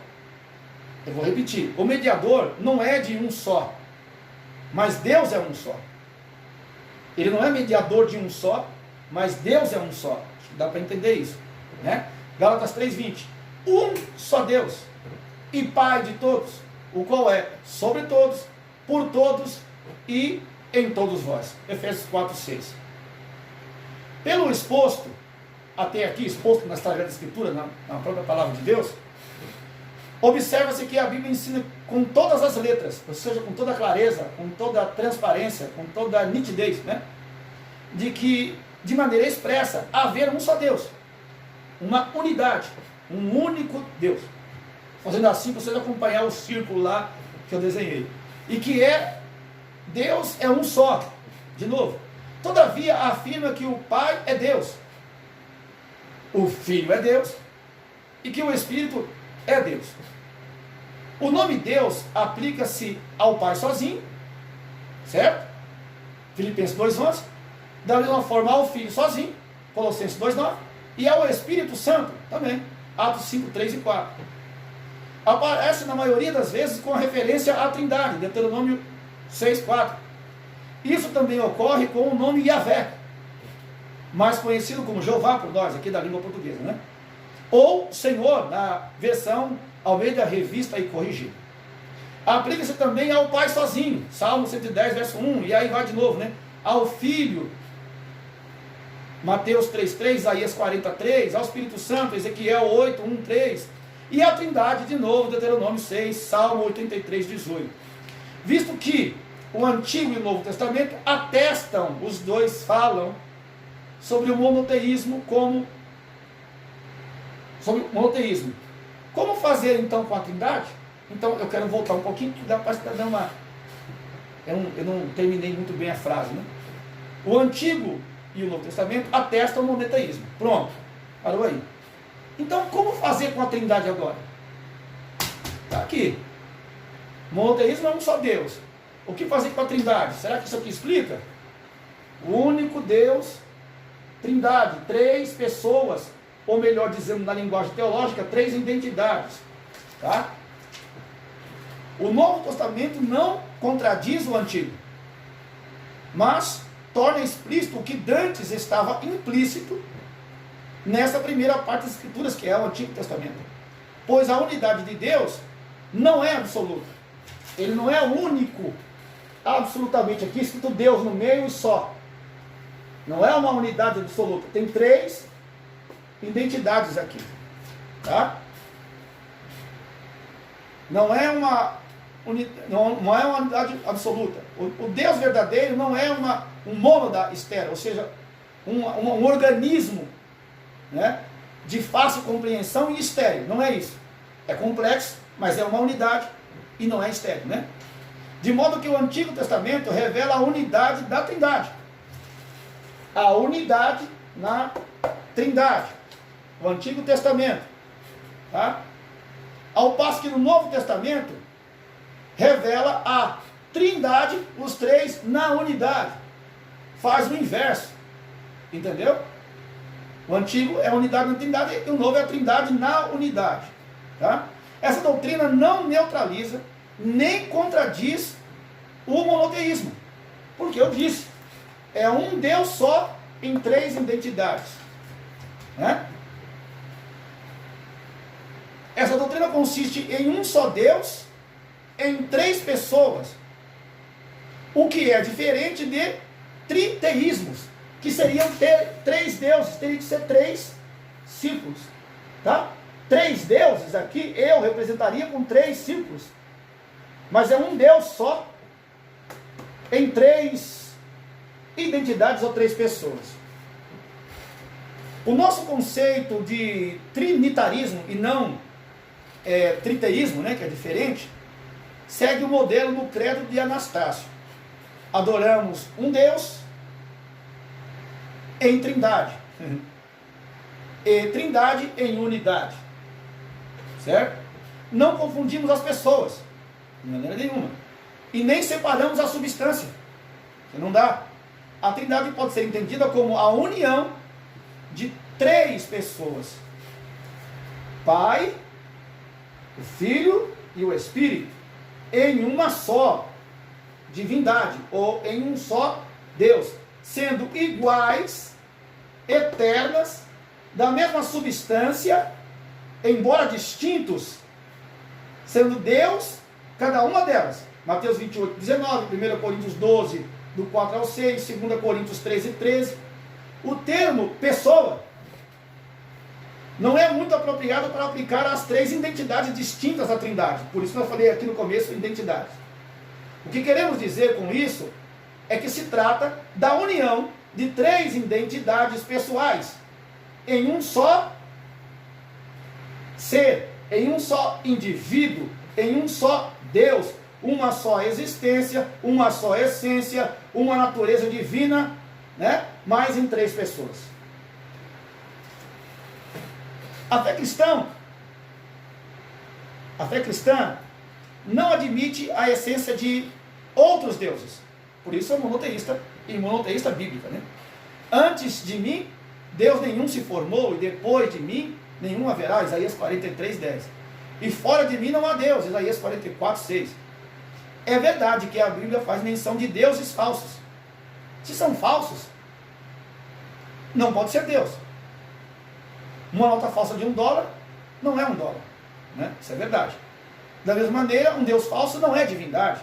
Eu vou repetir, o mediador não é de um só, mas Deus é um só. Ele não é mediador de um só, mas Deus é um só. Acho que dá para entender isso, né? Gálatas 3:20. Um só Deus e Pai de todos, o qual é sobre todos, por todos e em todos vós. Efésios 4:6. Pelo exposto, até aqui, exposto na Sagrada Escritura, na própria palavra de Deus, observa-se que a Bíblia ensina com todas as letras, ou seja, com toda a clareza, com toda a transparência, com toda a nitidez, né? De que, de maneira expressa, haver um só Deus, uma unidade, um único Deus. Fazendo assim, vocês acompanhar o círculo lá que eu desenhei. E que Deus é um só. De novo. Todavia, afirma que o Pai é Deus, o Filho é Deus e que o Espírito é Deus. O nome Deus aplica-se ao Pai sozinho, certo? Filipenses 2:11. Da mesma forma ao Filho sozinho, Colossenses 2:9. E ao Espírito Santo também, Atos 5:3 e 4. Aparece na maioria das vezes com a referência à Trindade, Deuteronômio 6:4. Isso também ocorre com o nome Yahvé, mais conhecido como Jeová por nós, aqui da língua portuguesa, né? Ou Senhor, na versão Almeida Revista e Corrigida. Aplica-se também ao Pai sozinho, Salmo 110, verso 1, e aí vai de novo, né? Ao Filho, Mateus 3:3, Isaías 40:3, ao Espírito Santo, Ezequiel 8:1-3, e à Trindade, de novo, Deuteronômio 6, Salmo 83:18. Visto que o Antigo e o Novo Testamento atestam, os dois falam sobre o monoteísmo Como fazer então com a Trindade? Então eu quero voltar um pouquinho, que dá para dar uma... Eu não terminei muito bem a frase, né? O Antigo e o Novo Testamento atestam o monoteísmo. Pronto, parou aí. Então, como fazer com a Trindade agora? Está aqui. Monoteísmo é um só Deus. O que fazer com a Trindade? Será que isso aqui explica? O único Deus, Trindade, 3 pessoas, ou melhor dizendo na linguagem teológica, 3 identidades. Tá? O Novo Testamento não contradiz o Antigo, mas torna explícito o que dantes estava implícito nessa primeira parte das Escrituras, que é o Antigo Testamento. Pois a unidade de Deus não é absoluta. Ele não é único, absolutamente. Aqui escrito Deus no meio e só. Não é uma unidade absoluta. Tem 3 identidades aqui. Tá? Não é uma unidade absoluta. O Deus verdadeiro não é um mônada estéril, ou seja, um organismo, né, de fácil compreensão e estéril. Não é isso. É complexo, mas é uma unidade e não é estéril, né? De modo que o Antigo Testamento revela a unidade da Trindade. A unidade na Trindade. O Antigo Testamento. Tá? Ao passo que no Novo Testamento revela a Trindade, os 3 na unidade. Faz o inverso. Entendeu? O Antigo é a unidade na Trindade e o Novo é a Trindade na unidade. Tá? Essa doutrina não neutraliza nem contradiz o monoteísmo. Porque eu disse, é um Deus só em 3 identidades. Né? Essa doutrina consiste em um só Deus, em 3 pessoas. O que é diferente de triteísmos, que seriam 3 deuses, teria que ser 3 círculos. Tá? 3 deuses aqui, eu representaria com 3 círculos. Mas é um Deus só. em três identidades ou três pessoas. O nosso conceito de trinitarismo e não triteísmo, né, que é diferente, segue o modelo no credo de Anastácio. Adoramos um Deus em trindade. E trindade em unidade. Certo? Não confundimos as pessoas, de maneira nenhuma. E nem separamos a substância. Que não dá. A trindade pode ser entendida como a união de três pessoas: Pai, o Filho e o Espírito, em uma só divindade, ou em um só Deus, sendo iguais, eternas, da mesma substância, embora distintos, sendo Deus, cada uma delas. Mateus 28, 19, 1 Coríntios 12, do 4 ao 6, 2 Coríntios 13, 13. O termo pessoa não é muito apropriado para aplicar as três identidades distintas da Trindade. Por isso que eu falei aqui no começo, identidades. O que queremos dizer com isso é que se trata da união de três identidades pessoais em um só ser, em um só indivíduo, em um só Deus, uma só existência, uma só essência, uma natureza divina, né? Mas em três pessoas. A fé cristã não admite a essência de outros deuses. Por isso é monoteísta e monoteísta bíblica, né? Antes de mim, Deus nenhum se formou, e depois de mim, nenhum haverá, Isaías 43, 10. E fora de mim não há Deus, Isaías 44, 6. É verdade que a Bíblia faz menção de deuses falsos. Se são falsos, não pode ser Deus. Uma nota falsa de $1 não é $1, né? Isso é verdade. Da mesma maneira, um Deus falso não é divindade.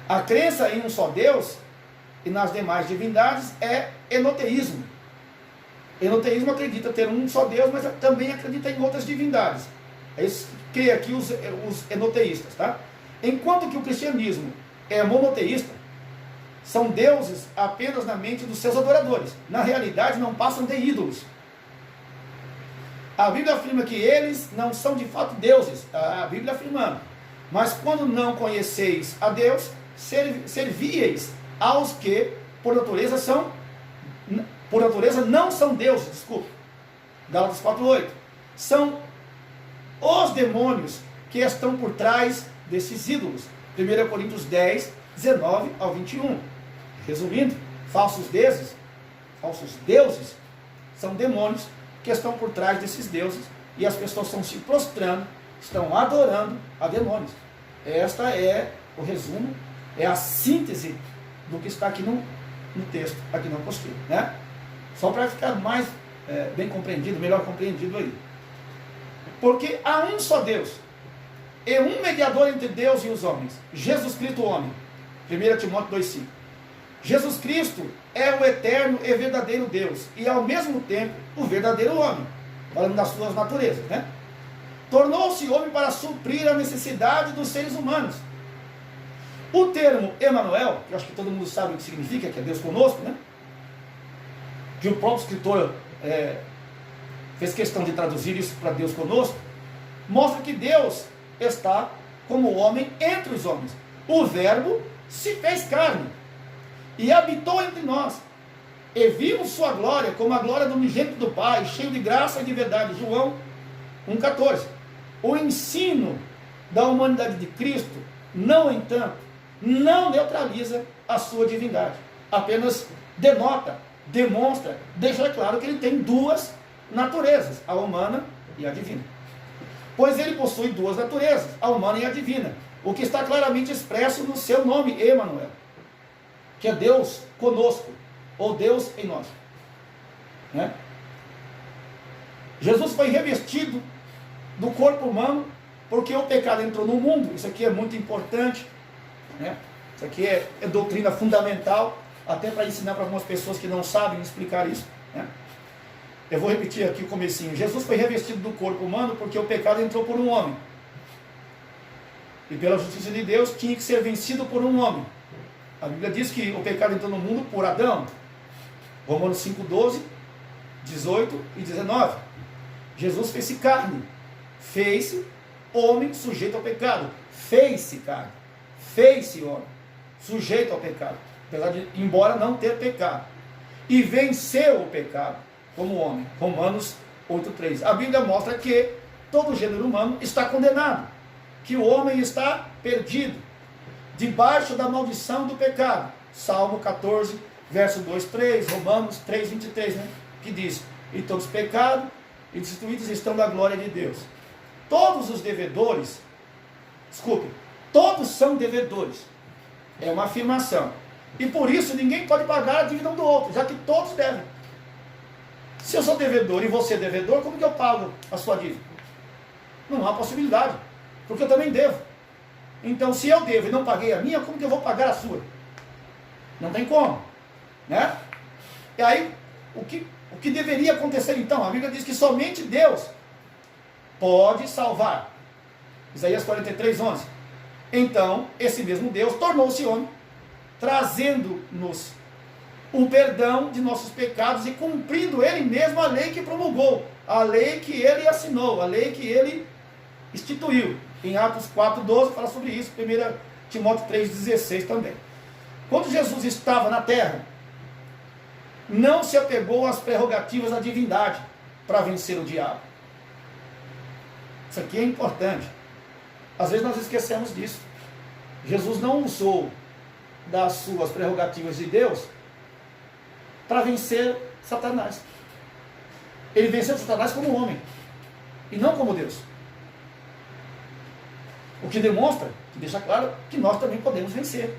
A crença em um só Deus e nas demais divindades é enoteísmo. Enoteísmo acredita ter um só Deus, mas também acredita em outras divindades. É isso que crê aqui os enoteístas, tá? Enquanto que o cristianismo é monoteísta, são deuses apenas na mente dos seus adoradores. Na realidade, não passam de ídolos. A Bíblia afirma que eles não são de fato deuses. A Bíblia afirmando. Mas quando não conheceis a Deus, servíeis aos que por natureza não são deuses. Desculpa. Gálatas 4:8. São os demônios que estão por trás desses ídolos. 1 Coríntios 10, 19 ao 21. Resumindo, falsos deuses são demônios que estão por trás desses deuses, e as pessoas estão se prostrando, estão adorando a demônios. Esta é o resumo, é a síntese do que está aqui no texto, aqui no apostilo, né? Só para ficar mais bem compreendido, melhor compreendido aí. Porque há um só Deus, e um mediador entre Deus e os homens, Jesus Cristo o homem. 1 Timóteo 2,5. Jesus Cristo é o eterno e verdadeiro Deus, e ao mesmo tempo o verdadeiro homem, falando das suas naturezas, né? Tornou-se homem para suprir a necessidade dos seres humanos. O termo Emanuel, que eu acho que todo mundo sabe o que significa, que é Deus conosco, né? Que o próprio escritor fez questão de traduzir isso para Deus conosco, mostra que Deus está como homem entre os homens. O Verbo se fez carne e habitou entre nós, e vimos sua glória como a glória do unigênito do Pai, cheio de graça e de verdade. João 1,14. O ensino da humanidade de Cristo, no entanto, não neutraliza a sua divindade, apenas denota, demonstra, deixa claro que ele tem duas naturezas, a humana e a divina. Pois ele possui duas naturezas, a humana e a divina, o que está claramente expresso no seu nome, Emanuel, que é Deus conosco, ou Deus em nós, né? Jesus foi revestido do corpo humano porque o pecado entrou no mundo. Isso aqui é muito importante, né? Isso aqui é doutrina fundamental, até para ensinar para algumas pessoas que não sabem explicar isso, né? Eu vou repetir aqui o comecinho. Jesus foi revestido do corpo humano porque o pecado entrou por um homem, e pela justiça de Deus tinha que ser vencido por um homem. A Bíblia diz que o pecado entrou no mundo por Adão. Romanos 5:12, 18 e 19. Jesus fez-se carne. Fez-se homem sujeito ao pecado. Fez-se carne. Fez-se homem sujeito ao pecado. Apesar de, embora não ter pecado. E venceu o pecado como homem. Romanos 8:3. A Bíblia mostra que todo o gênero humano está condenado. Que o homem está perdido. Debaixo da maldição do pecado. Salmo 14, verso 2, 3, Romanos 3, 23, né? Que diz: e todos pecados e destituídos estão da glória de Deus. Todos os devedores, desculpe, todos são devedores. É uma afirmação. E por isso ninguém pode pagar a dívida um do outro, já que todos devem. Se eu sou devedor e você é devedor, como que eu pago a sua dívida? Não há possibilidade, porque eu também devo. Então, se eu devo e não paguei a minha, como que eu vou pagar a sua? Não tem como, né? E aí, o que deveria acontecer então? A Bíblia diz que somente Deus pode salvar. Isaías 43, 11. Então, esse mesmo Deus tornou-se homem, trazendo-nos o perdão de nossos pecados e cumprindo Ele mesmo a lei que promulgou, a lei que Ele assinou, a lei que Ele instituiu. Em Atos 4:12 fala sobre isso, 1 Timóteo 3:16 também. Quando Jesus estava na terra, não se apegou às prerrogativas da divindade para vencer o diabo. Isso aqui é importante. Às vezes nós esquecemos disso. Jesus não usou das suas prerrogativas de Deus para vencer Satanás. Ele venceu Satanás como homem e não como Deus. O que demonstra, que deixa claro, que nós também podemos vencer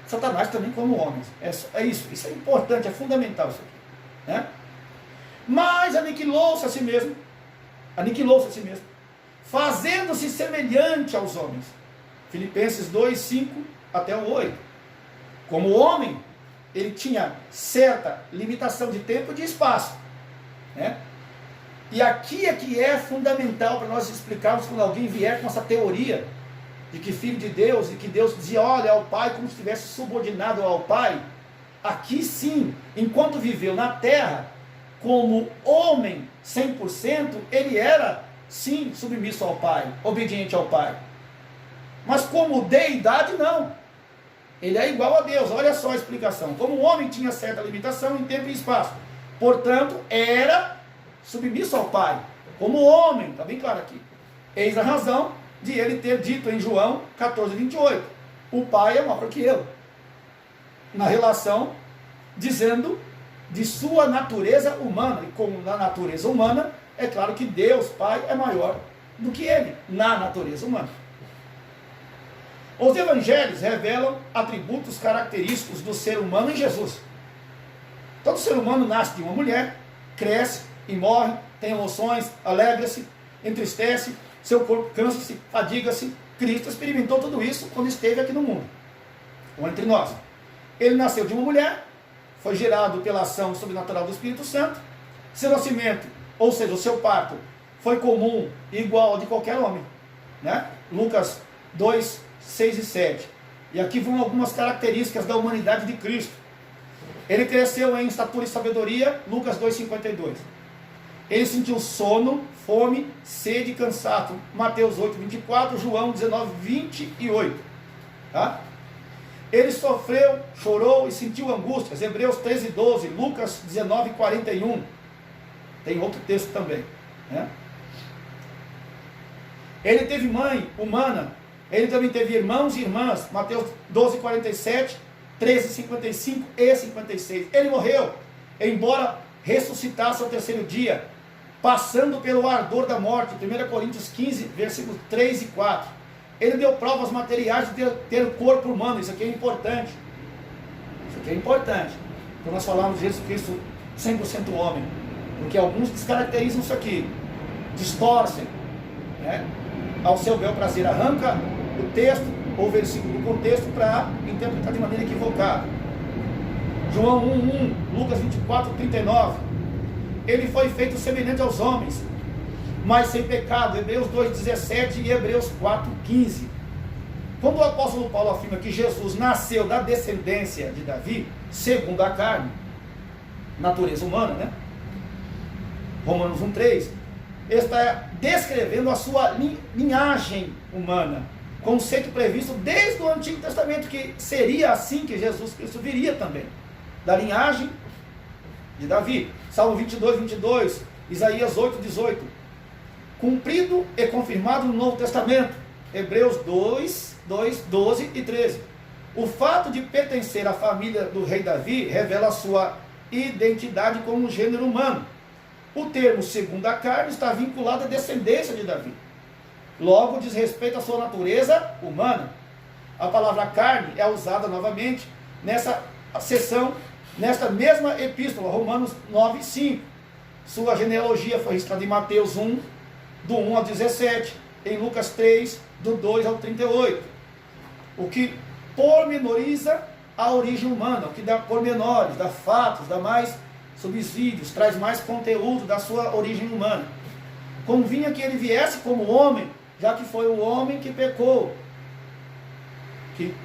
Satanás também como homens. É isso é importante, é fundamental isso aqui, né? Mas aniquilou-se a si mesmo, fazendo-se semelhante aos homens. Filipenses 2, 5 até o 8. Como homem, ele tinha certa limitação de tempo e de espaço, né? E aqui é que é fundamental para nós explicarmos quando alguém vier com essa teoria de que filho de Deus, e que Deus dizia, olha, ao Pai como se estivesse subordinado ao Pai. Aqui sim, enquanto viveu na terra, como homem 100%, ele era sim submisso ao Pai, obediente ao Pai. Mas como deidade, não. Ele é igual a Deus, olha só a explicação. Como o homem tinha certa limitação em tempo e espaço, portanto, era submisso ao Pai, como homem, está bem claro aqui. Eis a razão de ele ter dito em João 14, 28, o Pai é maior que eu, na relação, dizendo de sua natureza humana, e como na natureza humana, é claro que Deus, Pai, é maior do que ele, na natureza humana. Os evangelhos revelam atributos característicos do ser humano em Jesus. Todo ser humano nasce de uma mulher, cresce e morre, tem emoções, alegra-se, entristece, seu corpo cansa-se, fadiga-se. Cristo experimentou tudo isso quando esteve aqui no mundo, ou entre nós. Ele nasceu de uma mulher, foi gerado pela ação sobrenatural do Espírito Santo. Seu nascimento, ou seja, o seu parto, foi comum e igual ao de qualquer homem, né? Lucas 2, 6 e 7. E aqui vão algumas características da humanidade de Cristo. Ele cresceu em estatura e sabedoria, Lucas 2, 52. Ele sentiu sono, fome, sede e cansaço, Mateus 8, 24, João 19, 28. Tá? Ele sofreu, chorou e sentiu angústias, Hebreus 13, 12, Lucas 19, 41. Tem outro texto também, né? Ele teve mãe humana, ele também teve irmãos e irmãs, Mateus 12, 47, 13, 55 e 56. Ele morreu, embora ressuscitasse ao terceiro dia, passando pelo ardor da morte, 1 Coríntios 15, versículos 3 e 4. Ele deu provas materiais de ter corpo humano. Isso aqui é importante. Isso aqui é importante. Quando nós falamos de Jesus Cristo 100% homem. Porque alguns descaracterizam isso aqui. Distorcem, né? Ao seu bel prazer. Arranca o texto ou o versículo do contexto para interpretar de maneira equivocada. João 1:1, Lucas 24, 39. Ele foi feito semelhante aos homens, mas sem pecado. Hebreus 2:17 e Hebreus 4:15. Quando o apóstolo Paulo afirma que Jesus nasceu da descendência de Davi, segundo a carne, natureza humana, né? Romanos 1,3, está descrevendo a sua linhagem humana, conceito previsto desde o Antigo Testamento, que seria assim que Jesus Cristo viria também, da linhagem de Davi. Salmo 22, Isaías 8,18, cumprido e confirmado no Novo Testamento. Hebreus 12 e 13. O fato de pertencer à família do rei Davi revela a sua identidade como gênero humano. O termo segundo a carne está vinculado à descendência de Davi. Logo, diz respeito à sua natureza humana. A palavra carne é usada novamente nessa seção, nesta mesma epístola, Romanos 9,5. Sua genealogia foi registrada em Mateus 1, do 1 ao 17, em Lucas 3, do 2 ao 38. O que pormenoriza a origem humana, o que dá pormenores, dá fatos, dá mais subsídios, traz mais conteúdo da sua origem humana. Convinha que ele viesse como homem, já que foi o homem que pecou, que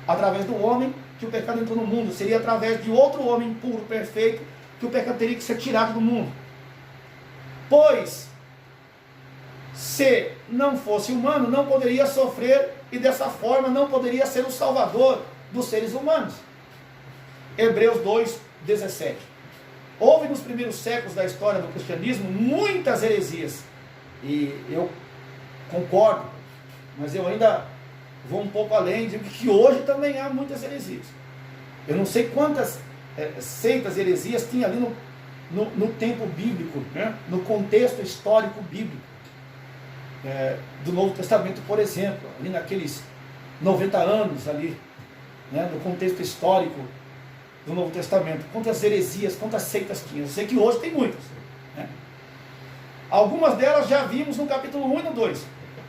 através do homem que o pecado entrou no mundo, seria através de outro homem puro, perfeito, que o pecado teria que ser tirado do mundo. Pois, se não fosse humano, não poderia sofrer e dessa forma não poderia ser o salvador dos seres humanos. Hebreus 2,17. Houve nos primeiros séculos da história do cristianismo muitas heresias, e eu concordo, mas eu ainda vou um pouco além, digo que hoje também há muitas heresias. Eu não sei quantas seitas, heresias tinha ali no tempo bíblico, né? No contexto histórico bíblico, do Novo Testamento, por exemplo, ali naqueles 90 anos ali, né? No contexto histórico do Novo Testamento, quantas heresias, quantas seitas tinha. Eu sei que hoje tem muitas, né? Algumas delas já vimos no capítulo 1 e no 2,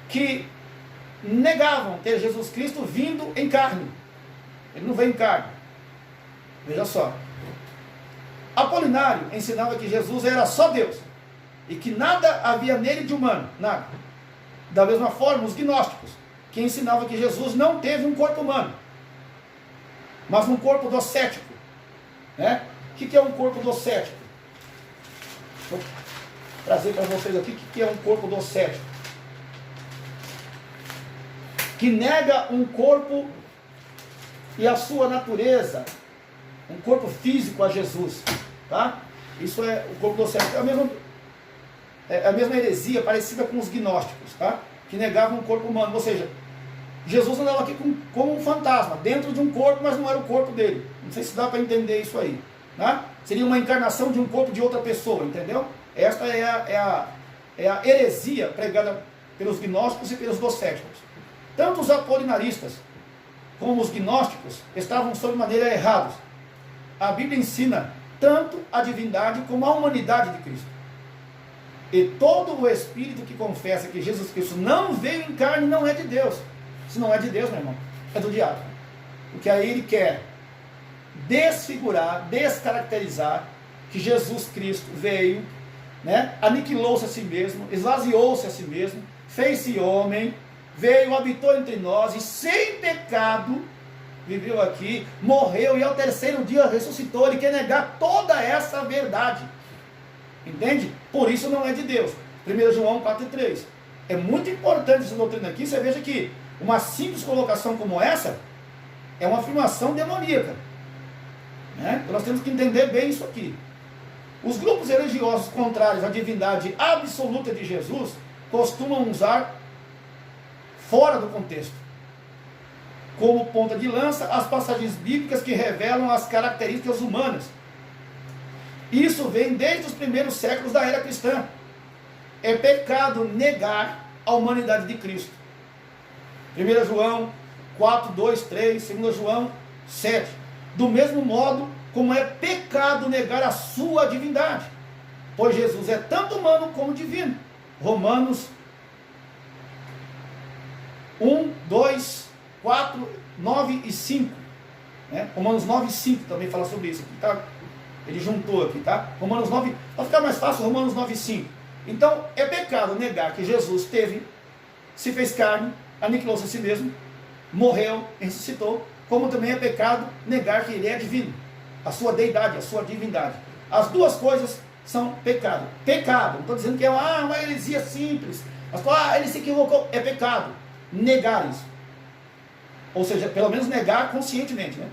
que negavam ter Jesus Cristo vindo em carne. Ele não veio em carne. Veja só. Apolinário ensinava que Jesus era só Deus e que nada havia nele de humano, nada. Da mesma forma, os gnósticos, que ensinavam que Jesus não teve um corpo humano, mas um corpo docético, né? O que é um corpo docético? Vou trazer para vocês aqui o que é um corpo docético. Que nega um corpo e a sua natureza, um corpo físico a Jesus, tá? Isso é o corpo docético. É a mesma heresia parecida com os gnósticos, tá? Que negavam um corpo humano, ou seja, Jesus andava aqui como um fantasma, dentro de um corpo, mas não era o corpo dele. Não sei se dá para entender isso aí, tá? Seria uma encarnação de um corpo de outra pessoa, entendeu? Esta é a heresia pregada pelos gnósticos e pelos docéticos. Tanto os apolinaristas como os gnósticos estavam sobremaneira errados. A Bíblia ensina tanto a divindade como a humanidade de Cristo. E todo o espírito que confessa que Jesus Cristo não veio em carne não é de Deus. Se não é de Deus, meu irmão, é do diabo. Porque aí ele quer desfigurar, descaracterizar que Jesus Cristo veio, né, aniquilou-se a si mesmo, esvaziou-se a si mesmo, fez-se homem, veio, habitou entre nós e sem pecado viveu aqui, morreu e ao terceiro dia ressuscitou. Ele quer negar toda essa verdade, entende? Por isso não é de Deus. 1 João 4,3. É muito importante essa doutrina aqui. Você veja que uma simples colocação como essa é uma afirmação demoníaca, né? Então nós temos que entender bem isso aqui. Os grupos religiosos contrários à divindade absoluta de Jesus costumam usar fora do contexto, como ponta de lança, as passagens bíblicas que revelam as características humanas. Isso vem desde os primeiros séculos da era cristã. É pecado negar a humanidade de Cristo. 1 João 4, 2, 3, 2 João 7. Do mesmo modo como é pecado negar a sua divindade, pois Jesus é tanto humano como divino. Romanos 1, 2, 4, 9 e 5. Né? Romanos 9 e 5 também fala sobre isso. Aqui, tá? Ele juntou aqui, tá? Romanos 9, para ficar mais fácil, Romanos 9 e 5. Então, é pecado negar que Jesus se fez carne, aniquilou-se a si mesmo, morreu e ressuscitou, como também é pecado negar que ele é divino, a sua deidade, a sua divindade. As duas coisas são pecado. Pecado, não estou dizendo que é uma heresia simples, mas ele se equivocou, é pecado. Negar isso. Ou seja, pelo menos negar conscientemente, né?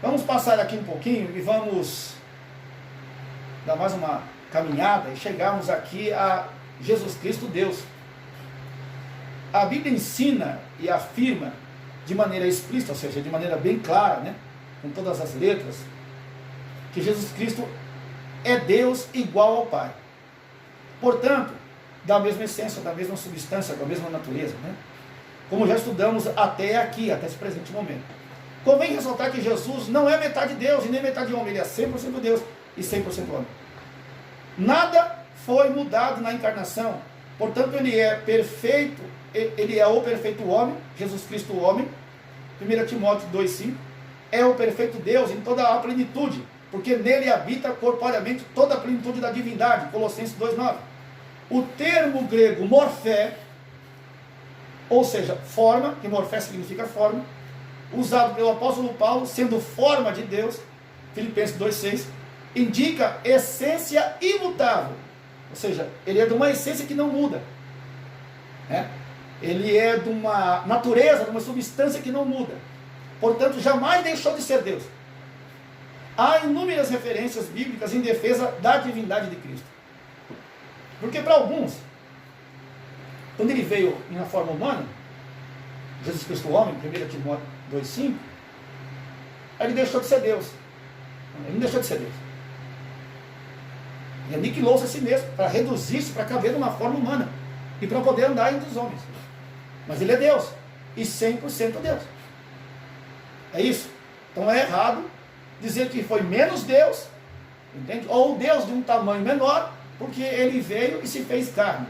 Vamos passar aqui um pouquinho e vamos dar mais uma caminhada e chegarmos aqui a Jesus Cristo Deus. A Bíblia ensina e afirma de maneira explícita, ou seja, de maneira bem clara, né, com todas as letras, que Jesus Cristo é Deus igual ao Pai. Portanto, da mesma essência, da mesma substância, da mesma natureza, né? Como já estudamos até aqui, até esse presente momento. Convém ressaltar que Jesus não é metade Deus e nem metade homem, ele é 100% Deus e 100% homem. Nada foi mudado na encarnação, portanto ele é perfeito, ele é o perfeito homem, Jesus Cristo o homem, 1 Timóteo 2,5, é o perfeito Deus em toda a plenitude, porque nele habita corporeamente toda a plenitude da divindade, Colossenses 2,9. O termo grego morfé, ou seja, forma, que morfé significa forma, usado pelo apóstolo Paulo, sendo forma de Deus, Filipenses 2,6, indica essência imutável, ou seja, ele é de uma essência que não muda, né? Ele é de uma natureza, de uma substância que não muda, portanto jamais deixou de ser Deus. Há inúmeras referências bíblicas em defesa da divindade de Cristo, porque para alguns, quando ele veio em uma forma humana, Jesus Cristo homem, 1 Timóteo 2,5, ele deixou de ser Deus. Ele não deixou de ser Deus. Ele aniquilou-se a si mesmo, para reduzir-se, para caber numa forma humana, e para poder andar entre os homens. Mas ele é Deus, e 100% Deus. É isso. Então é errado dizer que foi menos Deus, entende? Ou Deus de um tamanho menor, porque ele veio e se fez carne,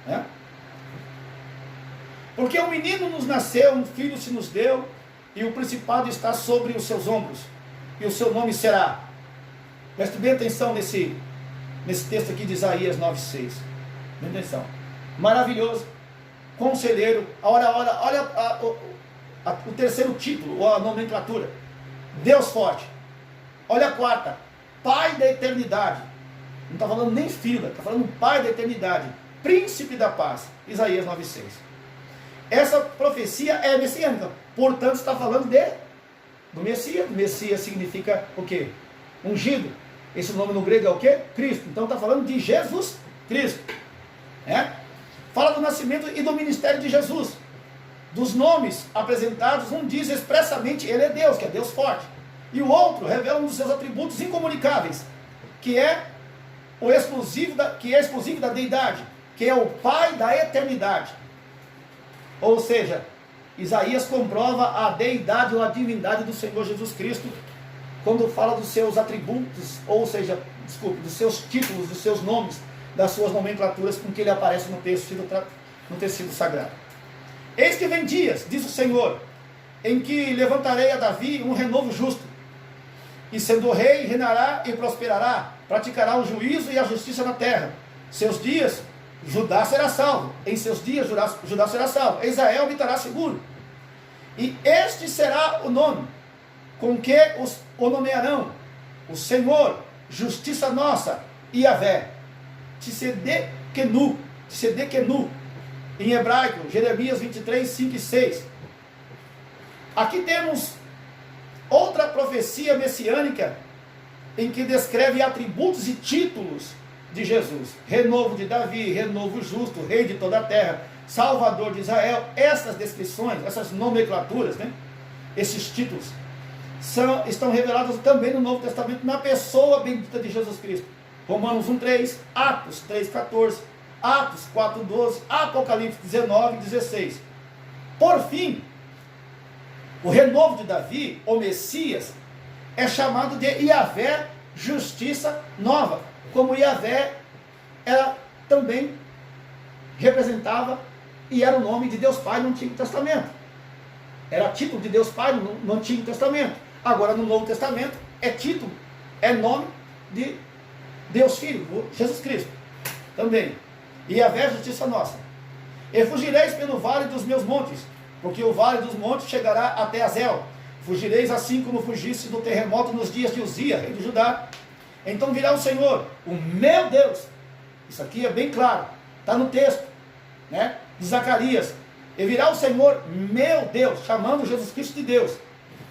né? Porque um menino nos nasceu, um filho se nos deu, e o principado está sobre os seus ombros, e o seu nome será. Preste bem atenção nesse texto aqui de Isaías 9,6. Bem atenção. Maravilhoso, conselheiro, olha o terceiro título, ou a nomenclatura. Deus forte. Olha a quarta, Pai da eternidade. Não está falando nem filho, está falando Pai da eternidade, Príncipe da paz. Isaías 9,6. Essa profecia é messiânica, portanto está falando do Messias. Messias significa o quê? Ungido. Esse nome no grego é o quê? Cristo. Então está falando de Jesus Cristo, né? Fala do nascimento e do ministério de Jesus. Dos nomes apresentados, um diz expressamente ele é Deus, que é Deus forte, e o outro revela um dos seus atributos incomunicáveis, que é exclusivo da deidade, que é o Pai da eternidade. Ou seja, Isaías comprova a deidade ou a divindade do Senhor Jesus Cristo quando fala dos seus atributos, ou seja, dos seus títulos, dos seus nomes, das suas nomenclaturas com que ele aparece no tecido sagrado. Eis que vem dias, diz o Senhor, em que levantarei a Davi um renovo justo, e sendo rei, reinará e prosperará, praticará o juízo e a justiça na terra. Seus dias, Judá será salvo. Em seus dias, Judá será salvo. Israel habitará seguro. E este será o nome com que o nomearão: o Senhor, justiça nossa, Yahvé. Tsedekenu. Em hebraico, Jeremias 23, 5 e 6. Aqui temos outra profecia messiânica em que descreve atributos e títulos de Jesus. Renovo de Davi, renovo justo, rei de toda a terra, salvador de Israel. Essas descrições, essas nomenclaturas, né? Esses títulos estão revelados também no Novo Testamento, na pessoa bendita de Jesus Cristo. Romanos 1,3, Atos 3,14, Atos 4,12, Apocalipse 19,16. Por fim, o renovo de Davi, o Messias, é chamado de Yahvé, justiça nova, como Yahvé também representava e era o nome de Deus Pai no Antigo Testamento. Era título de Deus Pai no Antigo Testamento. Agora no Novo Testamento é título, é nome de Deus Filho, Jesus Cristo também. Yahvé, justiça nossa. E fugireis pelo vale dos meus montes, porque o vale dos montes chegará até Azel. Fugireis assim como fugisse do terremoto nos dias de Uzia, rei de Judá. Então virá o Senhor, o meu Deus. Isso aqui é bem claro, está no texto, né, de Zacarias. E virá o Senhor, meu Deus, chamando Jesus Cristo de Deus,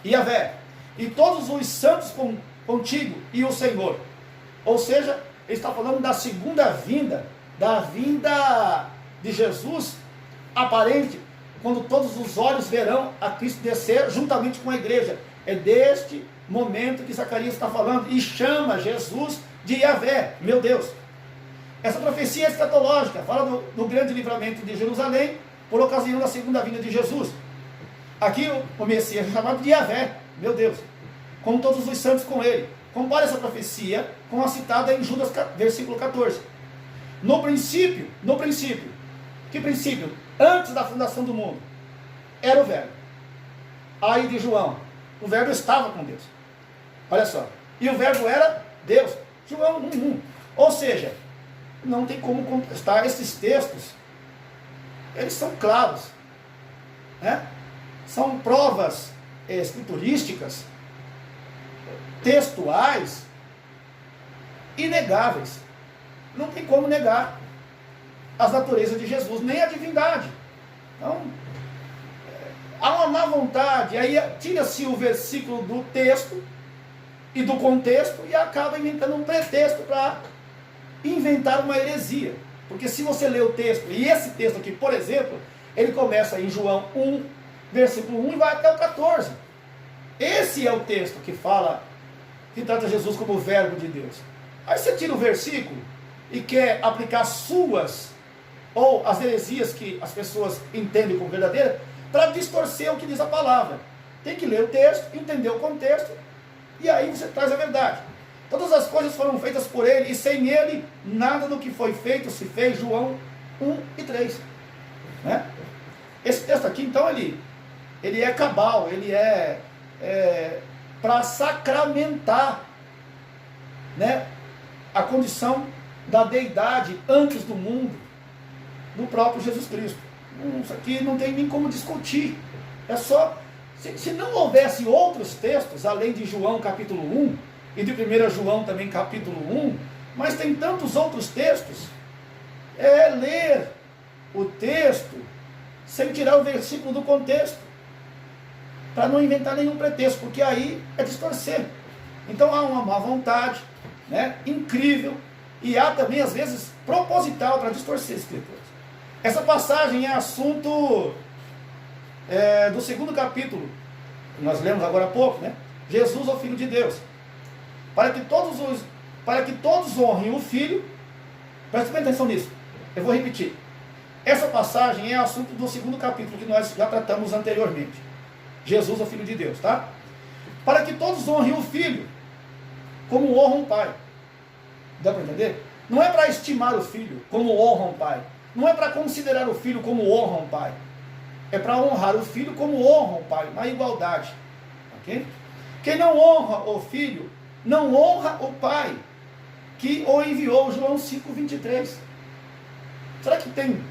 Yahvé, e todos os santos contigo, e o Senhor. Ou seja, ele está falando da segunda vinda, da vinda de Jesus aparente, quando todos os olhos verão a Cristo descer juntamente com a igreja. É deste momento que Zacarias está falando, e chama Jesus de Yahvé, meu Deus. Essa profecia é escatológica, fala do grande livramento de Jerusalém, por ocasião da segunda vinda de Jesus. Aqui o Messias é chamado de Yahvé, meu Deus, com todos os santos com ele. Compare essa profecia com a citada em Judas, versículo 14. No princípio, que princípio? Antes da fundação do mundo, era o Verbo. Aí de João, o Verbo estava com Deus. Olha só, e o Verbo era Deus. João 1:1. Ou seja, não tem como contestar esses textos. Eles são claros, né? São provas escriturísticas, textuais, inegáveis. Não tem como negar as naturezas de Jesus, nem a divindade. Então, há uma má vontade, aí tira-se o versículo do texto e do contexto e acaba inventando um pretexto para inventar uma heresia. Porque se você lê o texto, e esse texto aqui, por exemplo, ele começa em João 1, versículo 1 e vai até o 14. Esse é o texto que fala, que trata Jesus como o Verbo de Deus. Aí você tira o versículo e quer aplicar suas, ou as heresias que as pessoas entendem como verdadeira, para distorcer o que diz a palavra. Tem que ler o texto, entender o contexto, e aí você traz a verdade. Todas as coisas foram feitas por ele, e sem ele, nada do que foi feito se fez. João 1 e 3. Né? Esse texto aqui, então, ele é cabal, ele é para sacramentar, né, a condição da deidade antes do mundo, do próprio Jesus Cristo. Isso aqui não tem nem como discutir. É só, se não houvesse outros textos, além de João capítulo 1, e de 1 João também capítulo 1, mas tem tantos outros textos, é ler o texto sem tirar o versículo do contexto, para não inventar nenhum pretexto, porque aí é distorcer. Então há uma má vontade, né, incrível, e há também às vezes proposital para distorcer escrituras. Essa passagem é assunto do segundo capítulo, que nós lemos agora há pouco, né? Jesus, o Filho de Deus. Para que todos honrem o Filho. Preste bem atenção nisso. Eu vou repetir. Essa passagem é assunto do segundo capítulo que nós já tratamos anteriormente. Jesus, o Filho de Deus, tá? Para que todos honrem o Filho como honram o Pai. Dá para entender? Não é para estimar o Filho como honram o Pai. Não é para considerar o Filho como honram o Pai. É para honrar o Filho como honram o Pai, na igualdade. Ok? Quem não honra o Filho, não honra o Pai que o enviou. João 5:23. Será que tem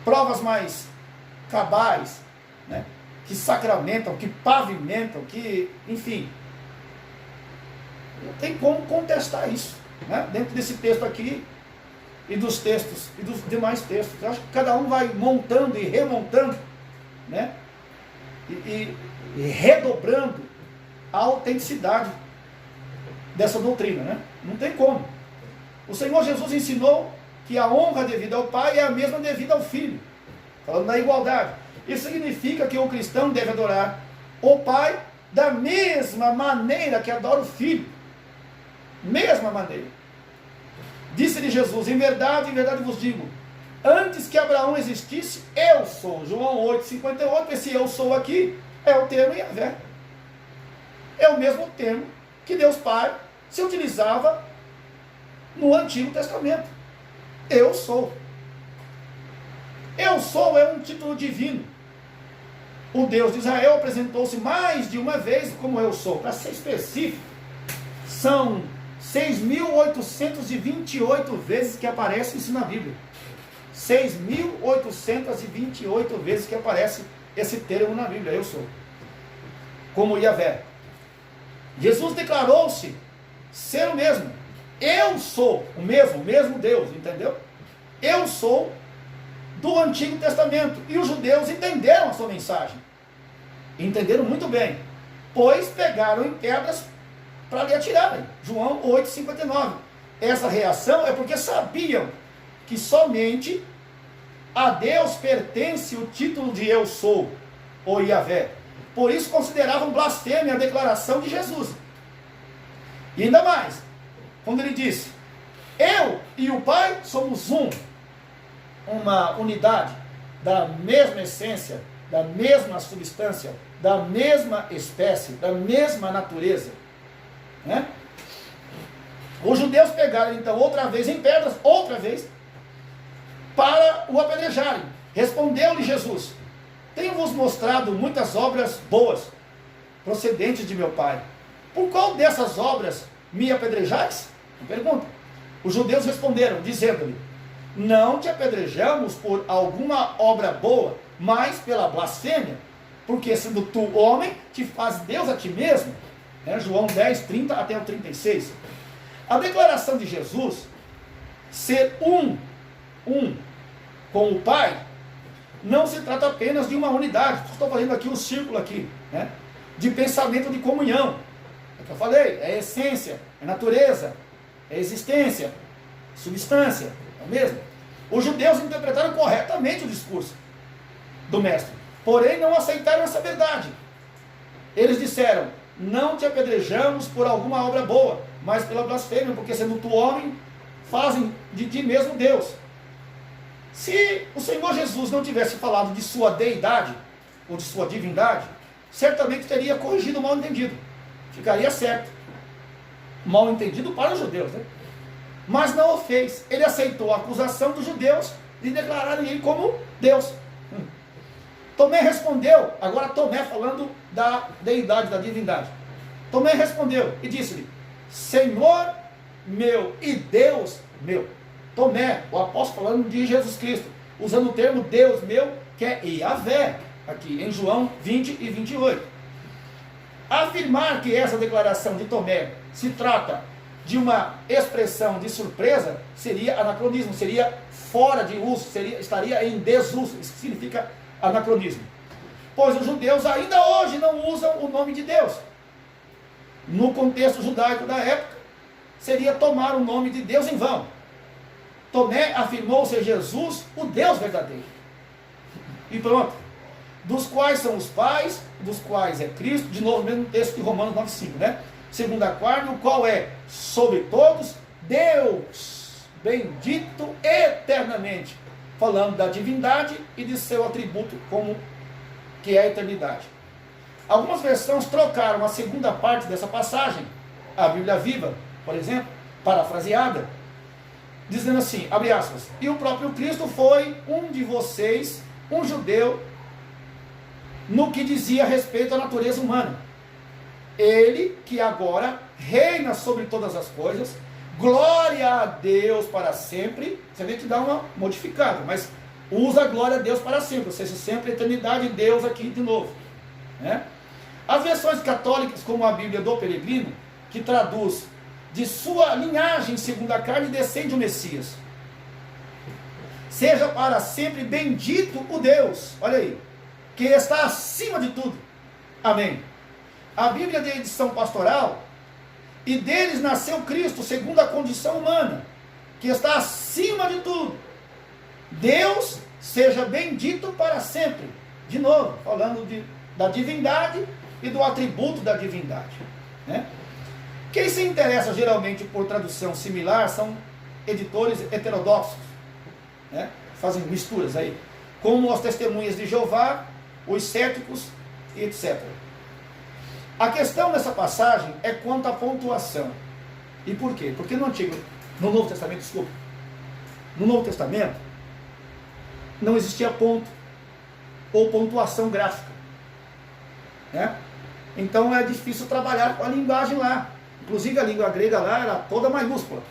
provas mais cabais, né, que sacramentam, que pavimentam, que, enfim, não tem como contestar isso, né, dentro desse texto aqui e dos textos e dos demais textos? Eu acho que cada um vai montando e remontando, né, e redobrando a autenticidade dessa doutrina, né? Não tem como. O Senhor Jesus ensinou que a honra devida ao Pai é a mesma devida ao Filho, falando da igualdade. Isso significa que o cristão deve adorar o Pai da mesma maneira que adora o Filho. Mesma maneira. Disse-lhe Jesus: em verdade vos digo, antes que Abraão existisse, eu sou. João 8:58, esse eu sou aqui é o termo Yahvé. É o mesmo termo que Deus Pai se utilizava no Antigo Testamento. Eu sou. Eu sou é um título divino. O Deus de Israel apresentou-se mais de uma vez como eu sou. Para ser específico, são 6.828 vezes que aparece isso na Bíblia. 6.828 vezes que aparece esse termo na Bíblia, eu sou, como Yahvé. Jesus declarou-se ser o mesmo. Eu sou o mesmo Deus, entendeu? Eu sou do Antigo Testamento. E os judeus entenderam a sua mensagem. Entenderam muito bem. Pois pegaram em pedras para lhe atirarem. João 8,59. Essa reação é porque sabiam que somente a Deus pertence o título de eu sou, ou Yahvé. Por isso consideravam blasfêmia a declaração de Jesus. E ainda mais, quando ele disse, eu e o Pai somos um, uma unidade da mesma essência, da mesma substância, da mesma espécie, da mesma natureza, né? Os judeus pegaram então outra vez em pedras, outra vez, para o apedrejarem. Respondeu-lhe Jesus, tenho-vos mostrado muitas obras boas, procedentes de meu Pai. Por qual dessas obras me apedrejais? Pergunta. Os judeus responderam, dizendo-lhe, não te apedrejamos por alguma obra boa, mas pela blasfêmia, porque sendo tu homem, te faz Deus a ti mesmo. João 10, 30 até o 36. A declaração de Jesus, ser um com o Pai, não se trata apenas de uma unidade. Estou fazendo aqui um círculo aqui, né? De pensamento de comunhão. É o que eu falei, é essência, é natureza, é existência, substância, é o mesmo. Os judeus interpretaram corretamente o discurso do mestre, porém não aceitaram essa verdade. Eles disseram, não te apedrejamos por alguma obra boa, mas pela blasfêmia, porque sendo tu homem, fazem de ti mesmo Deus. Se o Senhor Jesus não tivesse falado de sua deidade, ou de sua divindade, certamente teria corrigido o mal entendido. Ficaria certo. Mal entendido para os judeus, né? Mas não o fez. Ele aceitou a acusação dos judeus de declararem ele como Deus. Tomé respondeu, agora Tomé falando da deidade, da divindade. Tomé respondeu e disse-lhe, Senhor meu e Deus meu. Tomé, o apóstolo falando de Jesus Cristo, usando o termo Deus meu, que é Yahvé, aqui em João 20 e 28. Afirmar que essa declaração de Tomé se trata de uma expressão de surpresa seria anacronismo, seria fora de uso, estaria em desuso. Isso significa anacronismo. Pois os judeus ainda hoje não usam o nome de Deus. No contexto judaico da época, seria tomar o nome de Deus em vão. Tomé afirmou ser Jesus o Deus verdadeiro. E pronto. Dos quais são os pais, dos quais é Cristo, de novo, mesmo texto de Romanos 9,5, né? Segundo a carne, o qual é sobre todos, Deus, bendito eternamente. Falando da divindade e de seu atributo como que é a eternidade. Algumas versões trocaram a segunda parte dessa passagem, a Bíblia Viva, por exemplo, parafraseada, dizendo assim, abre aspas, e o próprio Cristo foi um de vocês, um judeu, no que dizia respeito à natureza humana. Ele que agora reina sobre todas as coisas, glória a Deus para sempre. Você vê que dá uma modificada, mas usa a glória a Deus para sempre, ou seja, sempre a eternidade de Deus aqui de novo, né? As versões católicas, como a Bíblia do Peregrino, que traduz de sua linhagem segundo a carne descende o Messias. Seja para sempre bendito o Deus, olha aí, que está acima de tudo. Amém. A Bíblia de edição pastoral, e deles nasceu Cristo segundo a condição humana, que está acima de tudo. Deus seja bendito para sempre. De novo, falando da divindade e do atributo da divindade, né? Quem se interessa geralmente por tradução similar são editores heterodoxos, né? Fazem misturas aí, como as Testemunhas de Jeová, os céticos, etc. A questão nessa passagem é quanto à pontuação. E por quê? Porque no Novo Testamento, no Novo Testamento não existia ponto ou pontuação gráfica, né? Então é difícil trabalhar com a linguagem lá. Inclusive a língua grega lá era toda maiúscula,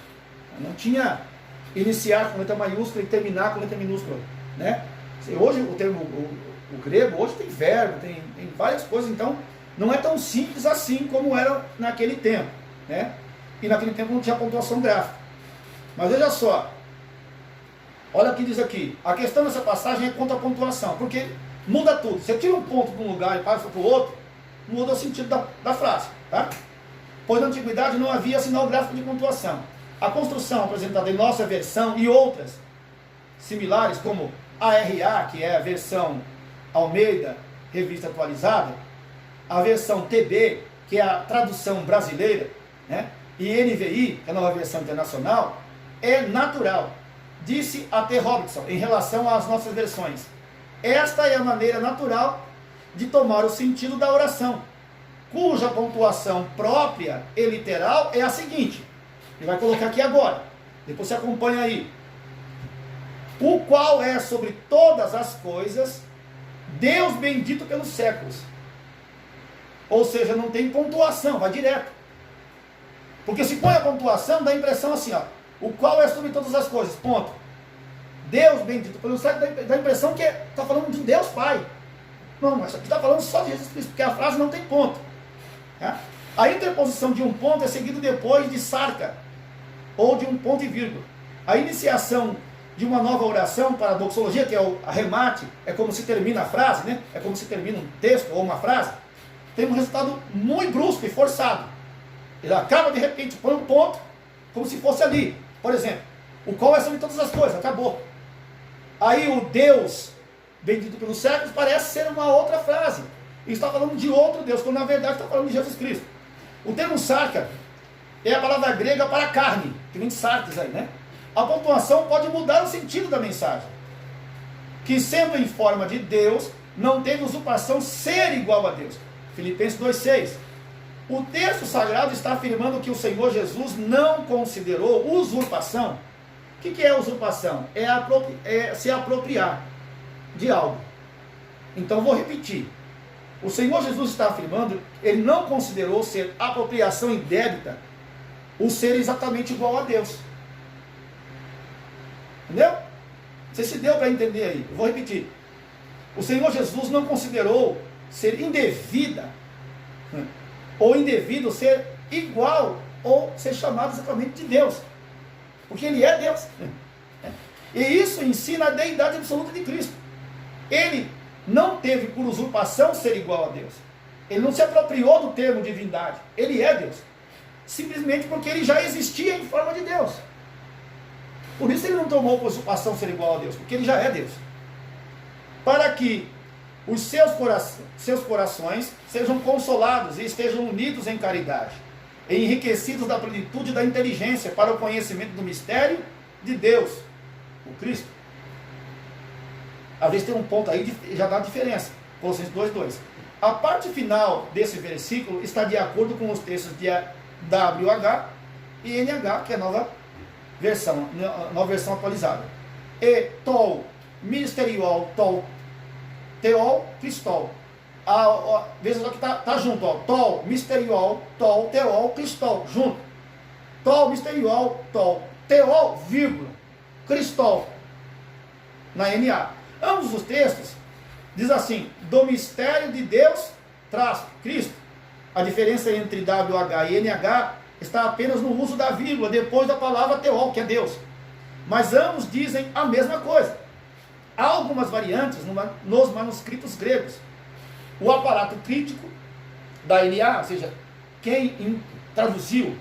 não tinha iniciar com letra maiúscula e terminar com letra minúscula, né? Hoje o termo, o grego, hoje tem verbo, tem várias coisas, então não é tão simples assim como era naquele tempo, né? E naquele tempo não tinha pontuação gráfica. Mas veja só, olha o que diz aqui, a questão dessa passagem é quanto à pontuação, porque muda tudo. Você tira um ponto de um lugar e passa para o outro, muda o sentido da frase, tá? Pois na antiguidade não havia sinal gráfico de pontuação. A construção apresentada em nossa versão e outras similares, como ARA, que é a versão Almeida, revista atualizada, a versão TB, que é a tradução brasileira, né? E NVI, que é a nova versão internacional, é natural. Disse A.T. Robertson em relação às nossas versões. Esta é a maneira natural de tomar o sentido da oração, cuja pontuação própria e literal é a seguinte. Ele vai colocar aqui agora. Depois você acompanha aí. O qual é sobre todas as coisas, Deus bendito pelos séculos. Ou seja, não tem pontuação, vai direto. Porque se põe a pontuação, dá a impressão assim, ó. O qual é sobre todas as coisas, ponto. Deus bendito pelos séculos, dá a impressão que está falando de Deus Pai. Não, mas aqui está falando só de Jesus Cristo, porque a frase não tem ponto. Tá? A interposição de um ponto é seguido depois de sarca, ou de um ponto e vírgula. A iniciação de uma nova oração para a doxologia, que é o arremate, é como se termina a frase, né? É como se termina um texto ou uma frase, tem um resultado muito brusco e forçado. Ele acaba de repente, põe um ponto, como se fosse ali. Por exemplo, o qual é sobre todas as coisas, acabou. Aí o Deus bendito pelos séculos parece ser uma outra frase. E está falando de outro Deus, quando na verdade está falando de Jesus Cristo. O termo sarca é a palavra grega para carne, que vem de sartes aí, né? A pontuação pode mudar o sentido da mensagem. Que sendo em forma de Deus, não teve usurpação ser igual a Deus. Filipenses 2,6. O texto sagrado está afirmando que o Senhor Jesus não considerou usurpação. O que é usurpação? É se apropriar de algo. Então vou repetir. O Senhor Jesus está afirmando, ele não considerou ser apropriação indébita o ser exatamente igual a Deus. Entendeu? Você se deu para entender aí. Eu vou repetir. O Senhor Jesus não considerou ser indevida ou indevido ser igual ou ser chamado exatamente de Deus. Porque ele é Deus. E isso ensina a deidade absoluta de Cristo. Ele não teve por usurpação ser igual a Deus. Ele não se apropriou do termo divindade. Ele é Deus. Simplesmente porque ele já existia em forma de Deus. Por isso ele não tomou por usurpação ser igual a Deus, porque ele já é Deus. Para que os seus corações sejam consolados e estejam unidos em caridade, e enriquecidos da plenitude da inteligência para o conhecimento do mistério de Deus, o Cristo. Às vezes tem um ponto aí que já dá diferença. Colossenses 2,2. A parte final desse versículo está de acordo com os textos de WH e NH, que é a nova versão atualizada. E tol, ministerial, tol, teol, cristol. Veja só que está junto, ó. Tol, ministerial, tol, teol, cristol, junto. Tol, ministerial, tol, teol, vírgula, cristol, na NA. Ambos os textos diz assim, do mistério de Deus, traço, Cristo. A diferença entre WH e NH está apenas no uso da vírgula, depois da palavra teol, que é Deus. Mas ambos dizem a mesma coisa. Há algumas variantes nos manuscritos gregos. O aparato crítico da NA, ou seja, quem traduziu,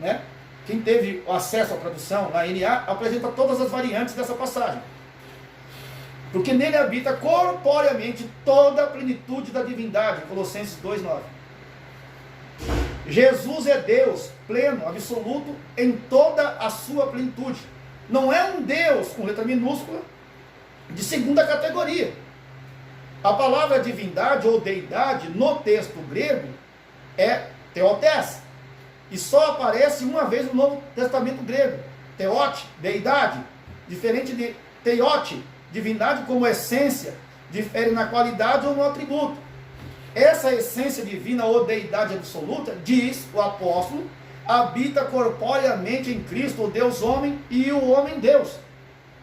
né, quem teve acesso à tradução na NA, apresenta todas as variantes dessa passagem. Porque nele habita corporeamente toda a plenitude da divindade, Colossenses 2,9. Jesus é Deus pleno, absoluto, em toda a sua plenitude. Não é um Deus com letra minúscula de segunda categoria. A palavra divindade ou deidade no texto grego é theotes, e só aparece uma vez no Novo Testamento grego. Theote, deidade, diferente de theote, divindade como essência, difere na qualidade ou no atributo. Essa essência divina ou deidade absoluta, diz o apóstolo, habita corporeamente em Cristo, o Deus homem e o homem Deus.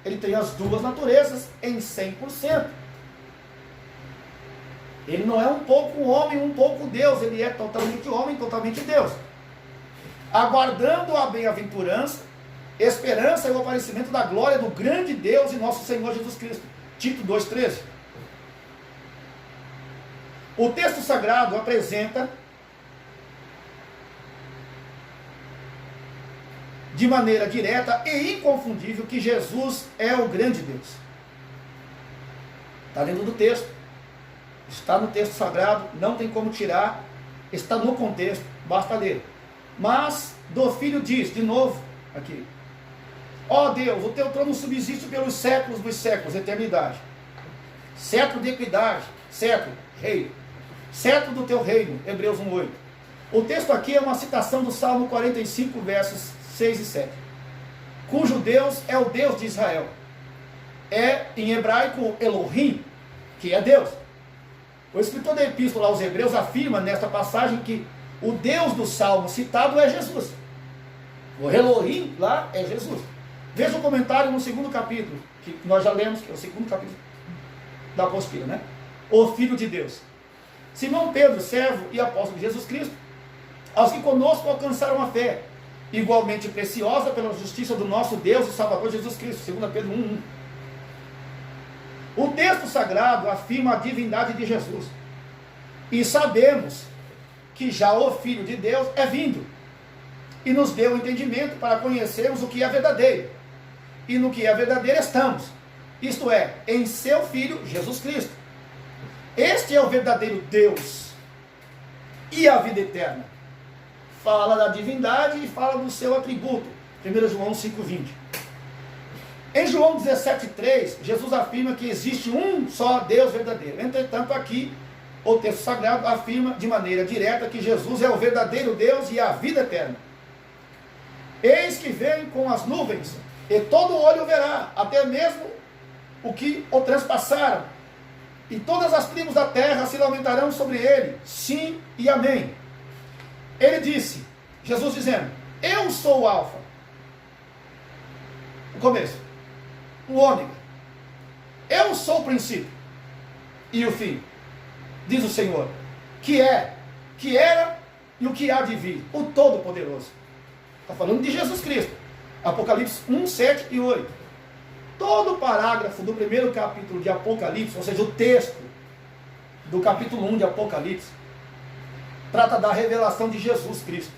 Ele tem as duas naturezas em 100%. Ele não é um pouco homem, um pouco Deus, ele é totalmente homem, totalmente Deus. Aguardando a bem-aventurança, esperança e o aparecimento da glória do grande Deus e nosso Senhor Jesus Cristo. Tito 2,13. O texto sagrado apresenta de maneira direta e inconfundível que Jesus é o grande Deus. Está dentro do texto, está no texto sagrado, não tem como tirar, está no contexto, basta ler. Mas do Filho diz, de novo, aqui: ó Deus, o teu trono subsiste pelos séculos dos séculos, eternidade. Cetro de equidade, cetro, rei. Cetro do teu reino, Hebreus 1,8. O texto aqui é uma citação do Salmo 45, versos 6 e 7. Cujo Deus é o Deus de Israel. É em hebraico Elohim, que é Deus. O escritor da epístola aos Hebreus afirma nesta passagem que o Deus do Salmo citado é Jesus. O Elohim lá é Jesus. Veja o comentário no segundo capítulo, que nós já lemos, que é o segundo capítulo da apostila, né? O Filho de Deus. Simão Pedro, servo e apóstolo de Jesus Cristo, aos que conosco alcançaram a fé, igualmente preciosa pela justiça do nosso Deus e Salvador Jesus Cristo. 2 Pedro 1,1. O texto sagrado afirma a divindade de Jesus. E sabemos que já o Filho de Deus é vindo e nos deu o entendimento para conhecermos o que é verdadeiro. E no que é verdadeiro estamos, isto é, em seu Filho Jesus Cristo. Este é o verdadeiro Deus e a vida eterna. Fala da divindade e fala do seu atributo. 1 João 5,20. Em João 17,3, Jesus afirma que existe um só Deus verdadeiro. Entretanto, aqui, o texto sagrado afirma de maneira direta que Jesus é o verdadeiro Deus e a vida eterna. Eis que vem com as nuvens, e todo olho verá, até mesmo o que o transpassaram. E todas as tribos da terra se lamentarão sobre ele. Sim e amém. Ele disse, Jesus dizendo: eu sou o Alfa, o começo, o ômega. Eu sou o princípio e o fim, diz o Senhor, que é, que era e o que há de vir, o Todo-Poderoso. Está falando de Jesus Cristo. Apocalipse 1, 7 e 8. Todo o parágrafo do primeiro capítulo de Apocalipse, ou seja, o texto do capítulo 1 de Apocalipse, trata da revelação de Jesus Cristo.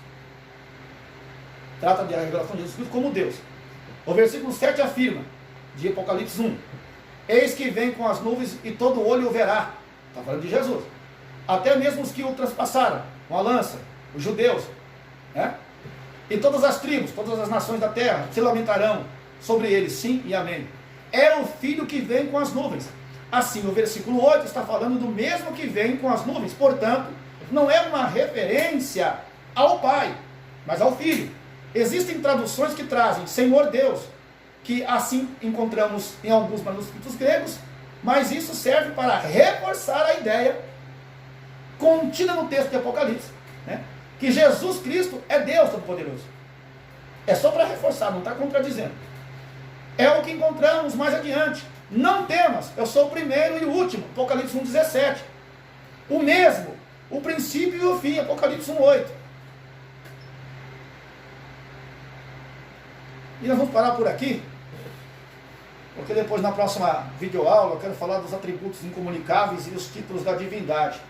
Trata da revelação de Jesus Cristo como Deus. O versículo 7 afirma, de Apocalipse 1, eis que vem com as nuvens e todo olho o verá. Está falando de Jesus. Até mesmo os que o transpassaram com a lança, os judeus, né? E todas as tribos, todas as nações da terra se lamentarão sobre ele, sim e amém. É o Filho que vem com as nuvens. Assim, o versículo 8 está falando do mesmo que vem com as nuvens. Portanto, não é uma referência ao Pai, mas ao Filho. Existem traduções que trazem Senhor Deus, que assim encontramos em alguns manuscritos gregos, mas isso serve para reforçar a ideia contida no texto de Apocalipse, né? Que Jesus Cristo é Deus Todo-Poderoso. É só para reforçar, não está contradizendo. É o que encontramos mais adiante. Não temas, eu sou o primeiro e o último, Apocalipse 1,17. O mesmo, o princípio e o fim, Apocalipse 1,8. E nós vamos parar por aqui, porque depois na próxima videoaula eu quero falar dos atributos incomunicáveis e os títulos da divindade.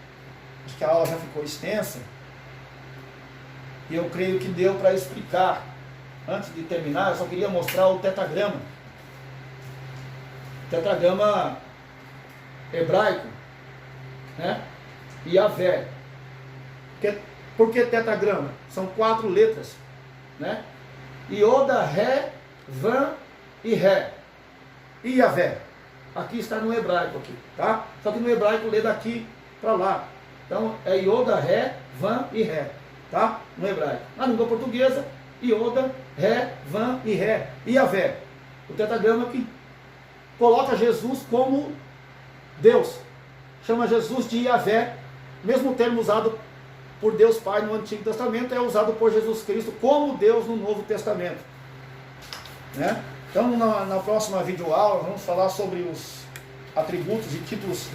Acho que a aula já ficou extensa. E eu creio que deu para explicar. Antes de terminar, eu só queria mostrar o tetragrama. Tetragrama hebraico, né? Yavé. Por que tetragrama? São 4 letras, né? Ioda, Ré, Van e Ré. E Yavé. Aqui está no hebraico, aqui, tá? Só que no hebraico lê daqui para lá. Então é Ioda, Ré, Van e Ré, tá? No hebraico. Na língua portuguesa, Ioda, Ré, Van e Ré. E Yavé. O tetragrama que coloca Jesus como Deus. Chama Jesus de Yavé, mesmo termo usado por Deus Pai no Antigo Testamento é usado por Jesus Cristo como Deus no Novo Testamento, né? Então na próxima videoaula vamos falar sobre os atributos e títulos,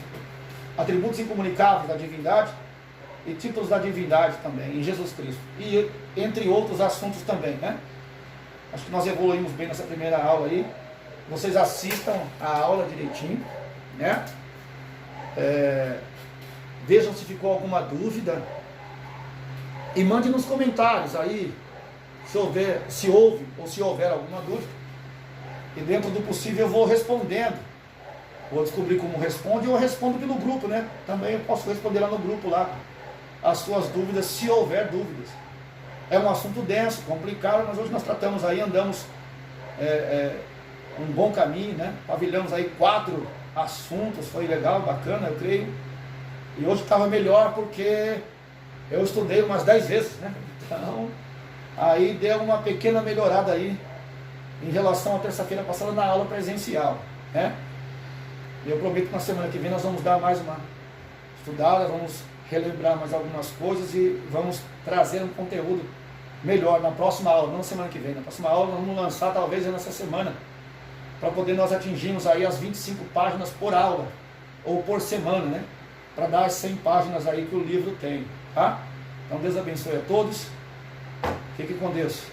atributos incomunicáveis da divindade e títulos da divindade também em Jesus Cristo, e entre outros assuntos também, né? Acho que nós evoluímos bem nessa primeira aula aí. Vocês assistam a aula direitinho, né? Vejam se ficou alguma dúvida e mande nos comentários aí se houve ou se houver alguma dúvida, e dentro do possível eu vou respondendo. Vou descobrir como responde, ou eu respondo pelo grupo, né? Também eu posso responder lá no grupo lá as suas dúvidas, se houver dúvidas. É um assunto denso, complicado, mas hoje nós tratamos aí, andamos um bom caminho, né? Pavilhamos aí 4 assuntos, foi legal, bacana, eu creio. E hoje estava melhor porque eu estudei umas 10 vezes, né? Então, aí deu uma pequena melhorada aí em relação à terça-feira passada na aula presencial, né? E eu prometo que na semana que vem nós vamos dar mais uma estudada, vamos relembrar mais algumas coisas e vamos trazer um conteúdo melhor na próxima aula, não na semana que vem. Na próxima aula nós vamos lançar talvez nessa semana, para poder nós atingirmos aí as 25 páginas por aula, ou por semana, né? Para dar as 100 páginas aí que o livro tem, tá? Então Deus abençoe a todos, fique com Deus.